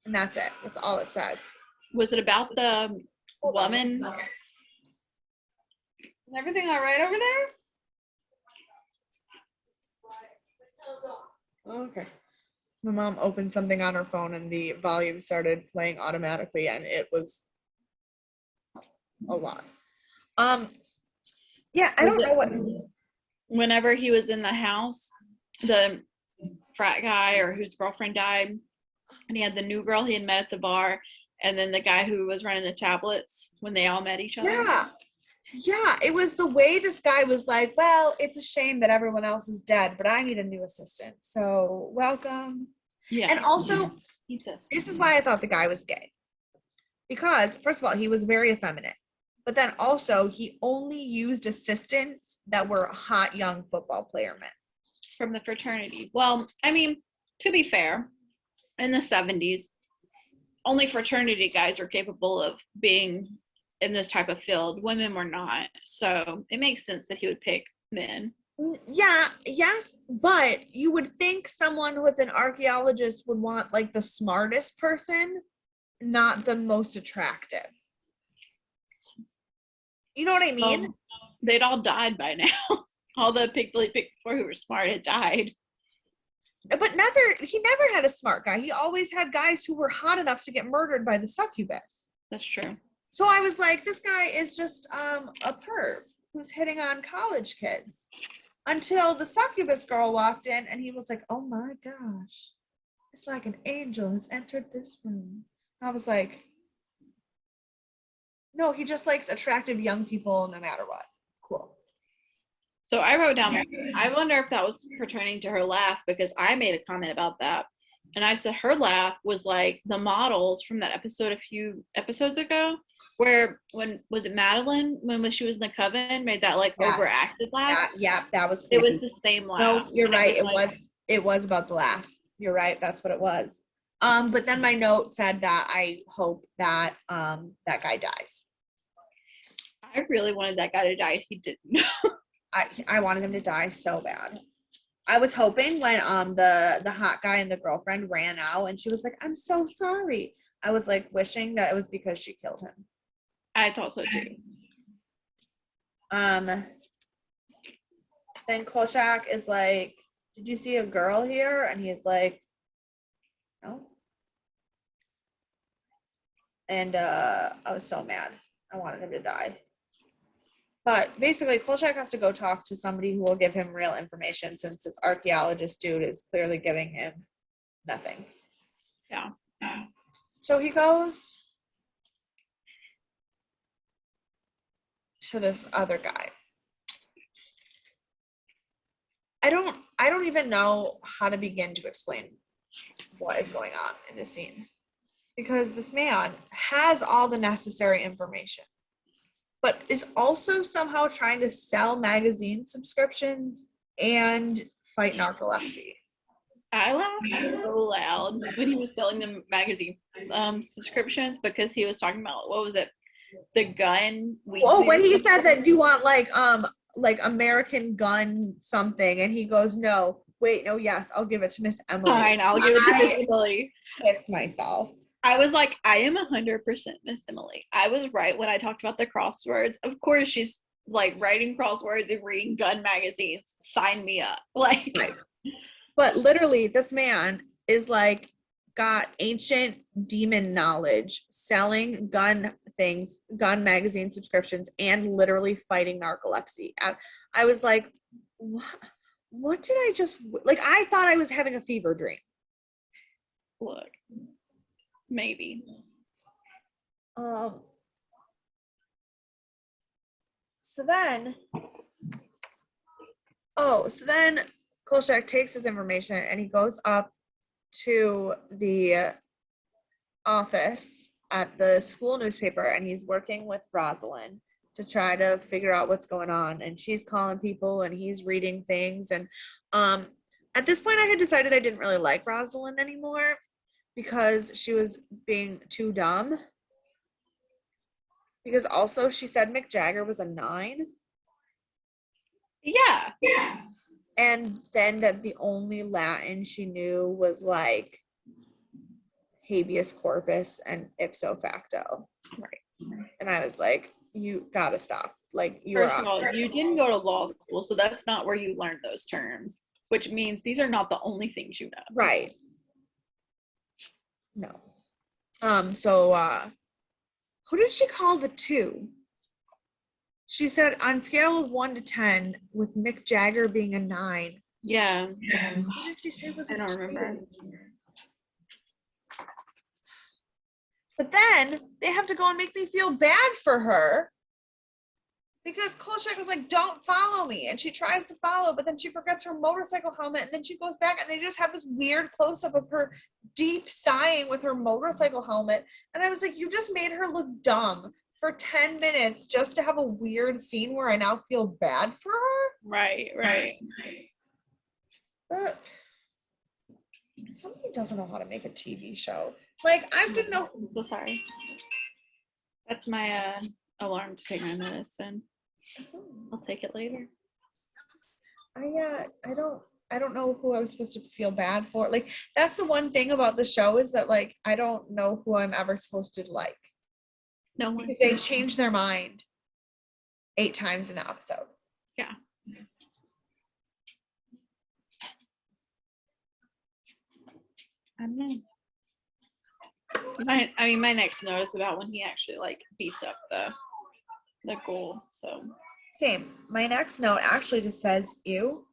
And that's it. That's all it says. Was it about the woman? Is everything all right over there? Okay. My mom opened something on her phone and the volume started playing automatically and it was a lot. Yeah, I don't know what. Whenever he was in the house, the frat guy or whose girlfriend died, and he had the new girl he had met at the bar, and then the guy who was running the tablets when they all met each other. Yeah, it was the way this guy was like, well, it's a shame that everyone else is dead, but I need a new assistant. So welcome. Yeah. And also, this is why I thought the guy was gay. Because, first of all, he was very effeminate. But then also, he only used assistants that were hot young football player men. From the fraternity. Well, I mean, to be fair, in the 70s, only fraternity guys were capable of being in this type of field. Women were not. So it makes sense that he would pick men. Yeah, yes, but you would think someone with an archaeologist would want like the smartest person, not the most attractive. You know what I mean? They'd all died by now. All the people he picked before who were smart had died. But he never had a smart guy. He always had guys who were hot enough to get murdered by the succubus. That's true. So I was like, this guy is just a perv who's hitting on college kids. Until the succubus girl walked in and he was like, oh my gosh, it's like an angel has entered this room. I was like, no, he just likes attractive young people no matter what. Cool. So I wrote down, I wonder if that was pertaining to her laugh, because I made a comment about that. And I said her laugh was like the models from that episode a few episodes ago, where was it Madeline, when she was in the coven, made that like overacted laugh? That was creepy. It was the same laugh. No, you're right. It was about the laugh. You're right. That's what it was. But then my note said that I hope that that guy dies. I really wanted that guy to die if he didn't. I wanted him to die so bad. I was hoping when the hot guy and the girlfriend ran out and she was like, I'm so sorry. I was like wishing that it was because she killed him. I thought so too. Then Kolchak is like, did you see a girl here? And he's like, no. And I was so mad. I wanted him to die. But basically, Kolchak has to go talk to somebody who will give him real information, since this archaeologist dude is clearly giving him nothing. Yeah. So he goes to this other guy. I don't even know how to begin to explain what is going on in this scene, because this man has all the necessary information, but is also somehow trying to sell magazine subscriptions and fight narcolepsy. I laughed so loud when he was selling the magazine subscriptions, because he was talking about, what was it? The gun. When he said that you want like American gun something, and he goes, no, wait, no, yes, I'll give it to Miss Emily. Fine, I'll give it to Miss Emily. Pissed myself. I was like, I am 100% Miss Emily. I was right when I talked about the crosswords. Of course, she's like writing crosswords and reading gun magazines. Sign me up. Like, right. But literally, this man is like got ancient demon knowledge, selling gun things, gun magazine subscriptions, and literally fighting narcolepsy. I was like, what did I just, like, I thought I was having a fever dream. Look, maybe. So then Kolchak takes his information and he goes up to the office at the school newspaper, and he's working with Rosalind to try to figure out what's going on. And she's calling people and he's reading things. And at this point I had decided I didn't really like Rosalind anymore because she was being too dumb. Because also she said Mick Jagger was a 9. Yeah. And then that the only Latin she knew was like habeas corpus and ipso facto. Right. And I was like, you gotta stop. Like, First of all, you didn't go to law school, so that's not where you learned those terms, which means these are not the only things you know. Right. No. So who did she call the 2? She said on scale of 1 to 10, with Mick Jagger being a 9. Yeah. Who did she say was I a don't 2? remember. But then they have to go and make me feel bad for her because Kolchak was like, don't follow me. And she tries to follow, but then she forgets her motorcycle helmet. And then she goes back and they just have this weird close up of her deep sighing with her motorcycle helmet. And I was like, you just made her look dumb for 10 minutes just to have a weird scene where I now feel bad for her. Right. But somebody doesn't know how to make a TV show. Like, I didn't know. I'm so sorry. That's my alarm to take my medicine. I'll take it later. I don't know who I was supposed to feel bad for. Like, that's the one thing about the show is that, like, I don't know who I'm ever supposed to like. No one. Because they change their mind 8 times in the episode. Yeah. I don't know. My next note is about when he actually like beats up the goal. So Same. My next note actually just says ew.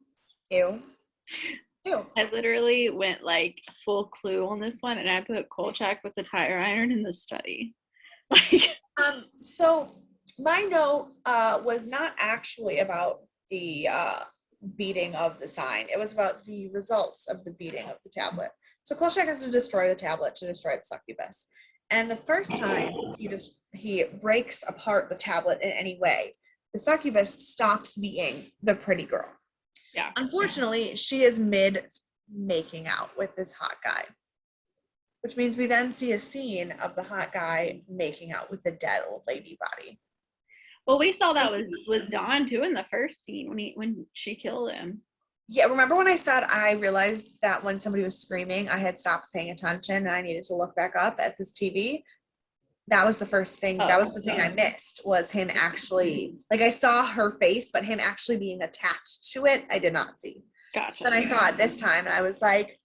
I literally went like full clue on this one, and I put Kolchak with the tire iron in the study. Like, so my note was not actually about the beating of the sign. It was about the results of the beating of the tablet. So Kolchak has to destroy the tablet to destroy the succubus. And the first time he breaks apart the tablet in any way, the succubus stops being the pretty girl. yeah. Unfortunately, she is mid making out with this hot guy, which means we then see a scene of the hot guy making out with the dead old lady body. Well, we saw that with Dawn too in the first scene when she killed him. Yeah, remember when I said I realized that when somebody was screaming, I had stopped paying attention and I needed to look back up at this TV? That was the first thing. That was the thing I missed, was him actually, like, I saw her face, but him actually being attached to it, I did not see. Gotcha. So then I saw it this time and I was like,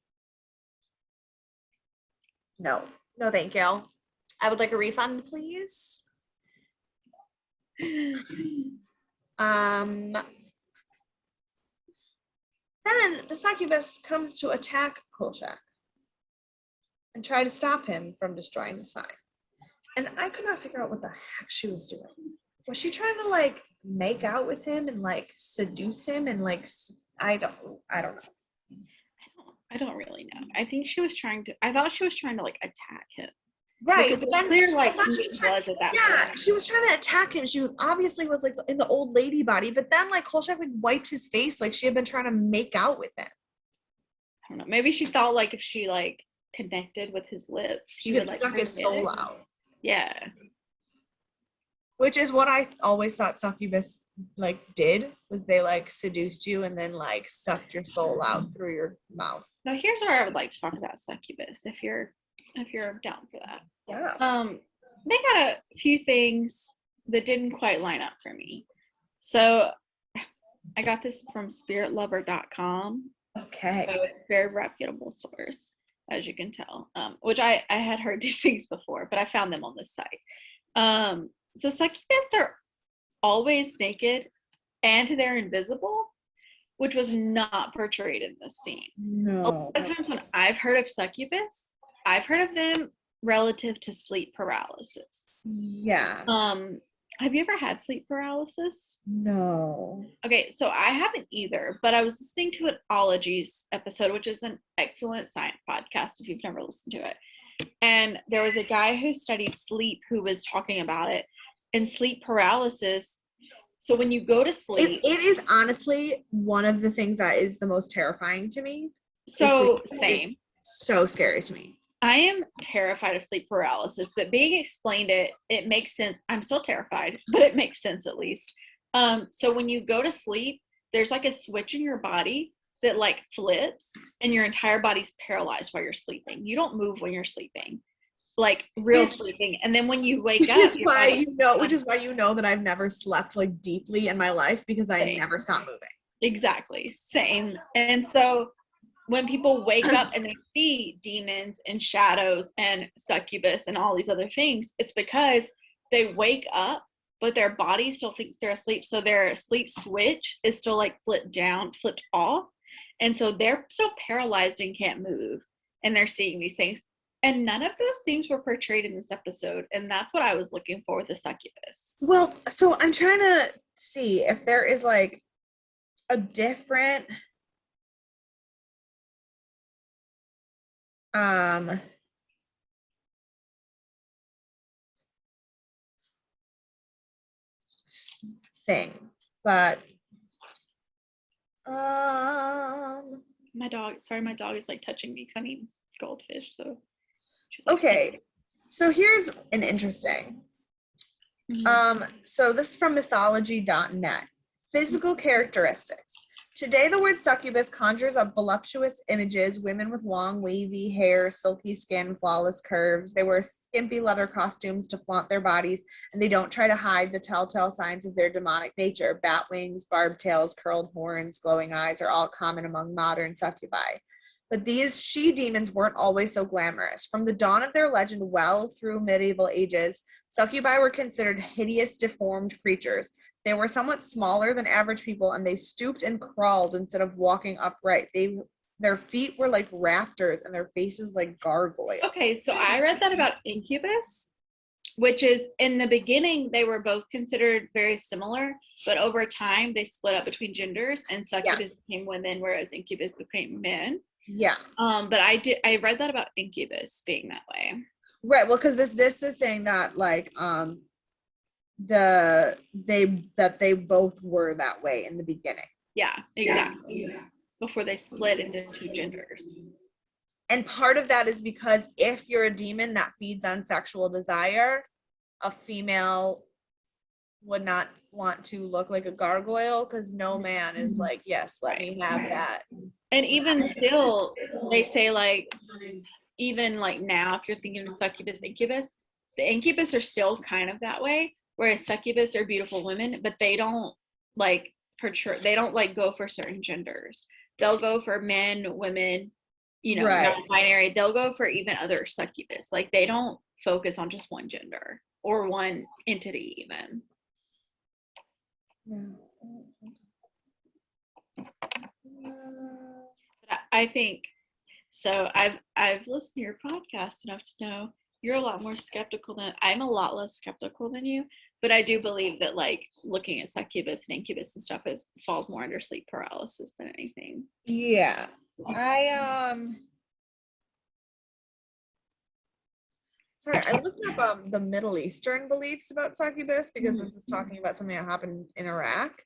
no, thank you. I would like a refund, please. Then the succubus comes to attack Kolchak and try to stop him from destroying the sign. And I could not figure out what the heck she was doing. Was she trying to like make out with him and like seduce him and like I don't know. I don't really know. I thought she was trying to like attack him. Right, but then clear like who she was at that point. She was trying to attack him. She obviously was like in the old lady body, but then like Kolchak like wiped his face like she had been trying to make out with him. I don't know. Maybe she thought like if she like connected with his lips, she could suck his soul out. Yeah. Which is what I always thought succubus like did, was they like seduced you and then like sucked your soul out through your mouth. Now here's where I would like to talk about succubus if you're down for that. Yeah. They got a few things that didn't quite line up for me. So I got this from spiritlover.com. Okay. So it's a very reputable source. as you can tell, which I had heard these things before, but I found them on this site. So succubus are always naked and they're invisible, which was not portrayed in this scene. No. A lot of times when I've heard of succubus, I've heard of them relative to sleep paralysis. Yeah. Have you ever had sleep paralysis? No. Okay, so I haven't either, but I was listening to an Ologies episode, which is an excellent science podcast if you've never listened to it. And there was a guy who studied sleep who was talking about it. And sleep paralysis, so when you go to sleep, it is honestly one of the things that is the most terrifying to me. So same. It's so scary to me. I am terrified of sleep paralysis, but being explained it makes sense. I'm still terrified, but it makes sense at least. So when you go to sleep, there's like a switch in your body that like flips and your entire body's paralyzed while you're sleeping. You don't move when you're sleeping, like real sleeping. And then when you wake up, which is why you know that I've never slept like deeply in my life, because I never stop moving. Exactly. Same. And so when people wake up and they see demons and shadows and succubus and all these other things, it's because they wake up, but their body still thinks they're asleep. So their sleep switch is still like flipped off. And so they're still paralyzed and can't move. And they're seeing these things. And none of those things were portrayed in this episode. And that's what I was looking for with the succubus. Well, so I'm trying to see if there is like a different thing, but my dog is like touching me because I'm eating goldfish. So she's like, okay, so here's an interesting. So this is from mythology.net. Physical characteristics. Today, the word succubus conjures up voluptuous images, women with long, wavy hair, silky skin, flawless curves. They wear skimpy leather costumes to flaunt their bodies, and they don't try to hide the telltale signs of their demonic nature. Bat wings, barbed tails, curled horns, glowing eyes are all common among modern succubi. But these she-demons weren't always so glamorous. From the dawn of their legend well through medieval ages, succubi were considered hideous, deformed creatures. They were somewhat smaller than average people, and they stooped and crawled instead of walking upright. Their feet were like raptors, and their faces like gargoyles. Okay, so I read that about incubus, which is in the beginning, they were both considered very similar, but over time, they split up between genders, and succubus became women, whereas incubus became men. Yeah. But I read that about incubus being that way. Right. Well, because this is saying that like they both were that way in the beginning. Yeah, exactly. Yeah. Before they split into two genders. And part of that is because if you're a demon that feeds on sexual desire, a female would not want to look like a gargoyle, because no man is like, yes, let me have that. And even still, they say like, even like now, if you're thinking of succubus, incubus, the incubus are still kind of that way, whereas succubus are beautiful women, but they don't like they don't like go for certain genders. They'll go for men, women, non-binary. They'll go for even other succubus. Like they don't focus on just one gender or one entity even. But I think so. I've listened to your podcast enough to know you're a lot more skeptical than I'm. A lot less skeptical than you, but I do believe that like looking at succubus and incubus and stuff falls more under sleep paralysis than anything. Yeah, I looked up the Middle Eastern beliefs about succubus, because this is talking about something that happened in Iraq.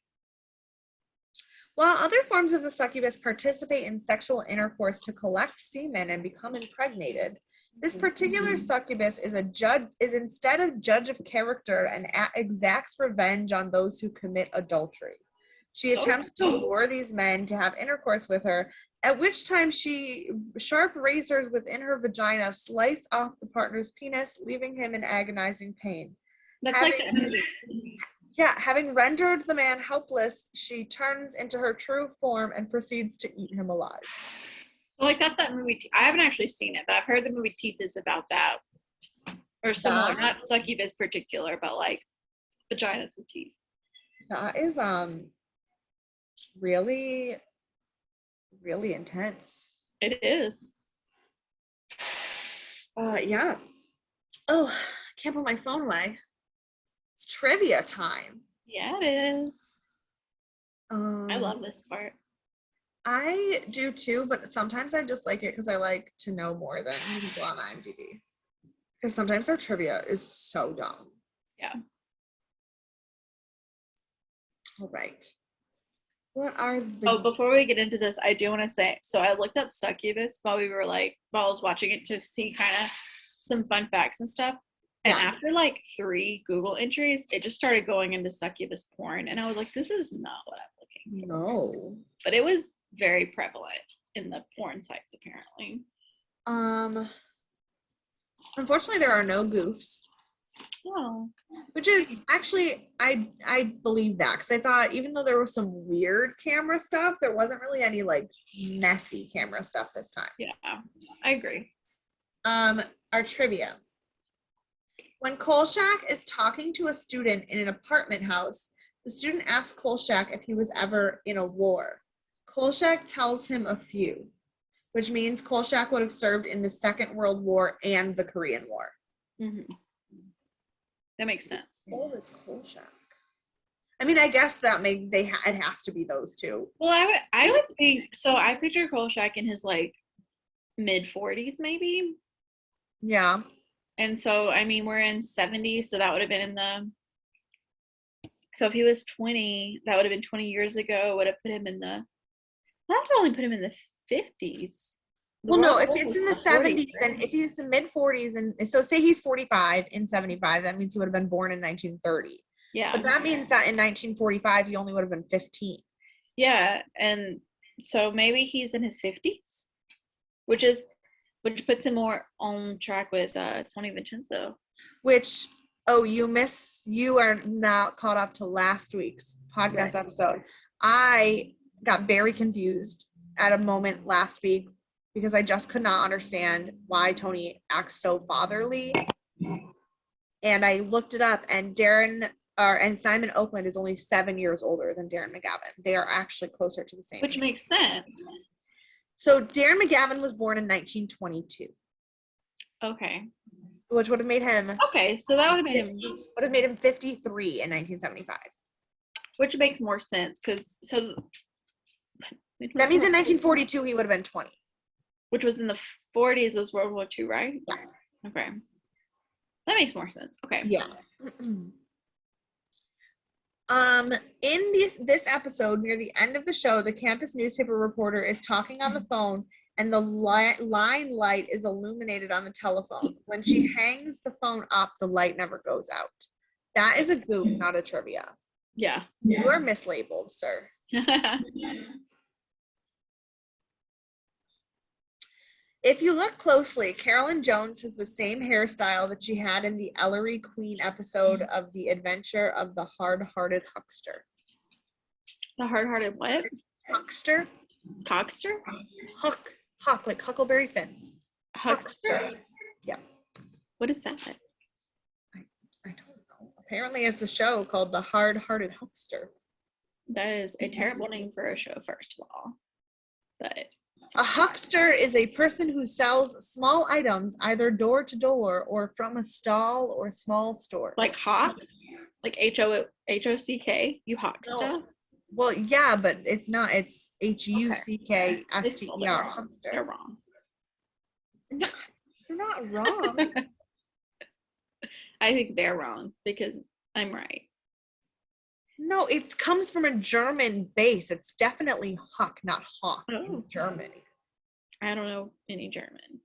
While other forms of the succubus participate in sexual intercourse to collect semen and become impregnated, this particular succubus is instead a judge of character and exacts revenge on those who commit adultery. She attempts to lure these men to have intercourse with her, at which time sharp razors within her vagina slice off the partner's penis, leaving him in agonizing pain. That's like the energy. Yeah, having rendered the man helpless, she turns into her true form and proceeds to eat him alive. Well, like that's that movie. I haven't actually seen it, but I've heard the movie Teeth is about that, or similar. That, Not succubus particular, but like vaginas with teeth. that is really, really intense. It is. Yeah. Oh, I can't put my phone away. It's trivia time. Yeah, it is. Um, I love this part. I do too, but sometimes I just like it because I like to know more than people on IMDb. Because sometimes their trivia is so dumb. Yeah. All right. What are the Oh, before we get into this, I do want to say, so I looked up succubus while I was watching it to see kind of some fun facts and stuff. And Yeah. after like 3 Google entries, it just started going into succubus porn. And I was like, this is not what I'm looking for. No. But it was very prevalent in the porn sites, apparently. Unfortunately, there are no goofs. Oh. Which is actually, I believe that because I thought even though there was some weird camera stuff, there wasn't really any like messy camera stuff this time. Yeah, I agree. Our trivia. When Kolchak is talking to a student in an apartment house, the student asks Kolchak if he was ever in a war. Kolchak tells him a few, which means Kolchak would have served in the Second World War and the Korean War. Mm-hmm. That makes sense. How old is Kolchak? I mean, I guess that it has to be those two. Well, I would think so. I picture Kolchak in his like mid-40s, maybe. Yeah. And so, I mean, we're in 70, so that would have been so if he was 20, that would have been 20 years ago, would have put him that would only put him in the 50s. Well, no, if it's in the 70s and if he's in mid 40s and so say he's 45 in 75, that means he would have been born in 1930. Yeah. But that means that in 1945, he only would have been 15. Yeah. And so maybe he's in his 50s, which puts him more on track with Tony Vincenzo. Which, you are not caught up to last week's podcast episode. I got very confused at a moment last week because I just could not understand why Tony acts so fatherly. And I looked it up, and Simon Oakland is only 7 years older than Darren McGavin. They are actually closer to the same. Which makes sense. So Darren McGavin was born in 1922. Okay. Which would have made him. Okay, so that would have made him 53 in 1975. Which makes more sense because that means in 1942 he would have been 20. Which was in the 40s was World War II, right? Yeah. Okay. That makes more sense. Okay. Yeah. In this episode, near the end of the show, the campus newspaper reporter is talking on the phone, and the line light is illuminated on the telephone. When she hangs the phone up, the light never goes out. That is a goof, not a trivia. Yeah. You are mislabeled, sir. If you look closely, Carolyn Jones has the same hairstyle that she had in the Ellery Queen episode of The Adventure of the Hard-Hearted Huckster. The hard-hearted what? Huckster? Cockster? Huck, like Huckleberry Finn. Huckster? Yeah. What is that? I don't know. Apparently it's a show called The Hard-Hearted Huckster. That is a terrible name for a show, first of all. But a huckster is a person who sells small items either door to door or from a stall or small store. Like hawk? Like H-O-C-K? You hawk stuff? Well, yeah, but it's not. It's H-U-C-K-S-T-E-R. Huckster. They're wrong. You're not wrong. I think they're wrong because I'm right. No, it comes from a German base. It's definitely Huck, not Hawk in Germany. I don't know any German.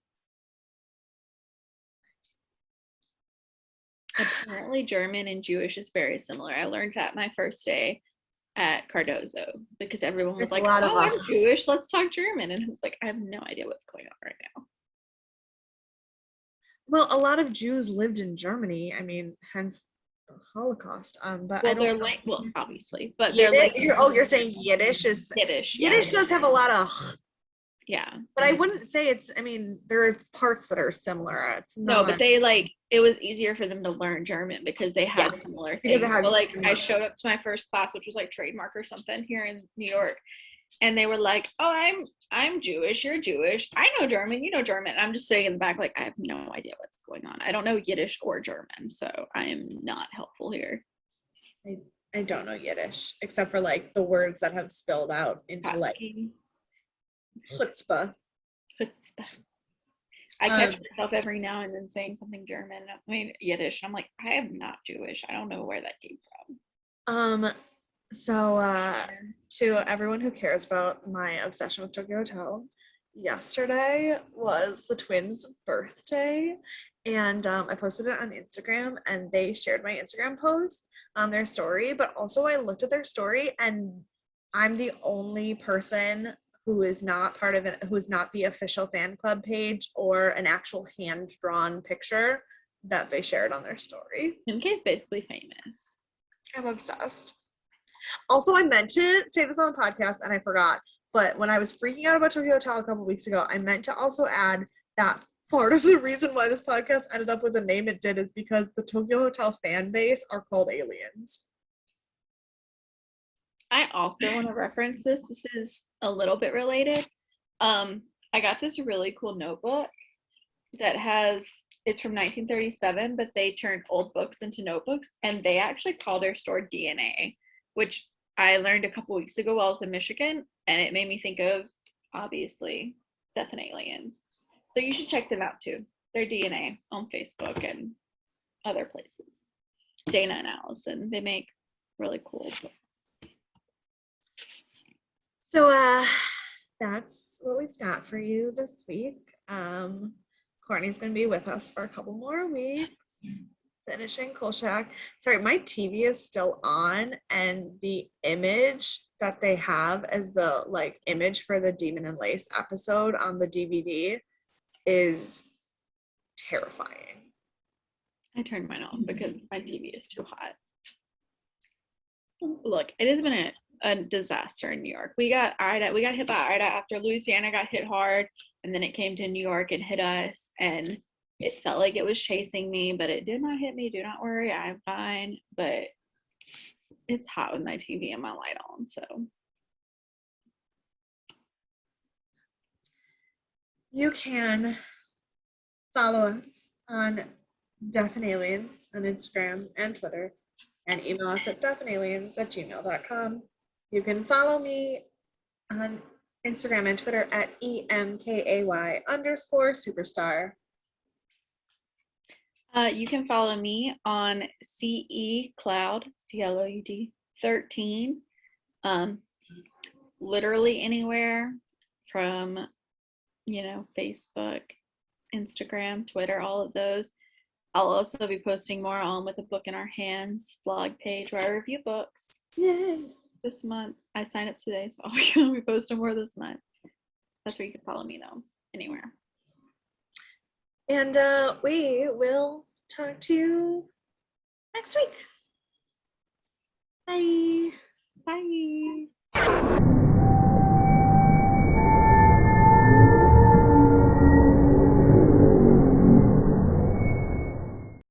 Apparently German and Jewish is very similar. I learned that my first day at Cardozo because everyone was like, oh, I'm Jewish, let's talk German. And I was like, I have no idea what's going on right now. Well, a lot of Jews lived in Germany. I mean, hence the Holocaust. But well, I don't they're well, obviously, but they're like, you're saying Yiddish is Yiddish. Yiddish does have a lot of Yeah. But I wouldn't say it's, I mean, there are parts that are similar. It's No, not. but they like, it was easier for them to learn German because they had similar because things. it had So like similar- I showed up to my first class, which was like trademark or something here in New York. And they were like, oh, I'm Jewish, you're Jewish. I know German, you know German. And I'm just sitting in the back like, I have no idea what's going on. I don't know Yiddish or German, so I am not helpful here. I don't know Yiddish, except for like the words that have spilled out into like Patsky, chutzpah. chutzpah. I catch myself every now and then saying something German, I mean Yiddish. I'm like, I am not Jewish. I don't know where that came from. So to everyone who cares about my obsession with Tokyo Hotel, yesterday was the twins' birthday, and I posted it on Instagram, and they shared my Instagram post on their story, but also I looked at their story, and I'm the only person who is not part of it, who is not the official fan club page or an actual hand-drawn picture that they shared on their story. MK's basically famous. I'm obsessed. Also, I meant to say this on the podcast and I forgot, but when I was freaking out about Tokyo Hotel a couple weeks ago, I meant to also add that part of the reason why this podcast ended up with the name it did is because the Tokyo Hotel fan base are called aliens. I also want to reference this. This is a little bit related. I got this really cool notebook that has, it's from 1937, but they turned old books into notebooks, and they actually call their store DNA, which I learned a couple weeks ago while I was in Michigan, and it made me think of, obviously, Death and Aliens. So you should check them out too. Their DNA on Facebook and other places. Dana and Allison, they make really cool books. So that's what we've got for you this week. Courtney's gonna be with us for a couple more weeks, finishing Kolchak. Sorry, my TV is still on, and the image that they have as the like image for the Demon and Lace episode on the DVD is terrifying. I turned mine off because my TV is too hot. Look, it has been a disaster in New York. We got hit by Ida after Louisiana got hit hard, and then it came to New York and hit us, and it felt like it was chasing me, but it did not hit me. Do not worry, I'm fine. But it's hot with my TV and my light on, so. You can follow us on Death and Aliens on Instagram and Twitter, and email us at deathandaliens@gmail.com. You can follow me on Instagram and Twitter at EMKAY_superstar. You can follow me on CE Cloud, CLOUD 13. Literally anywhere from, Facebook, Instagram, Twitter, all of those. I'll also be posting more on With a Book in Our Hands blog page where I review books. Yay! This month. I signed up today, so I'll be posting more this month. That's where you can follow me though, anywhere. And we will talk to you next week. Bye. Bye.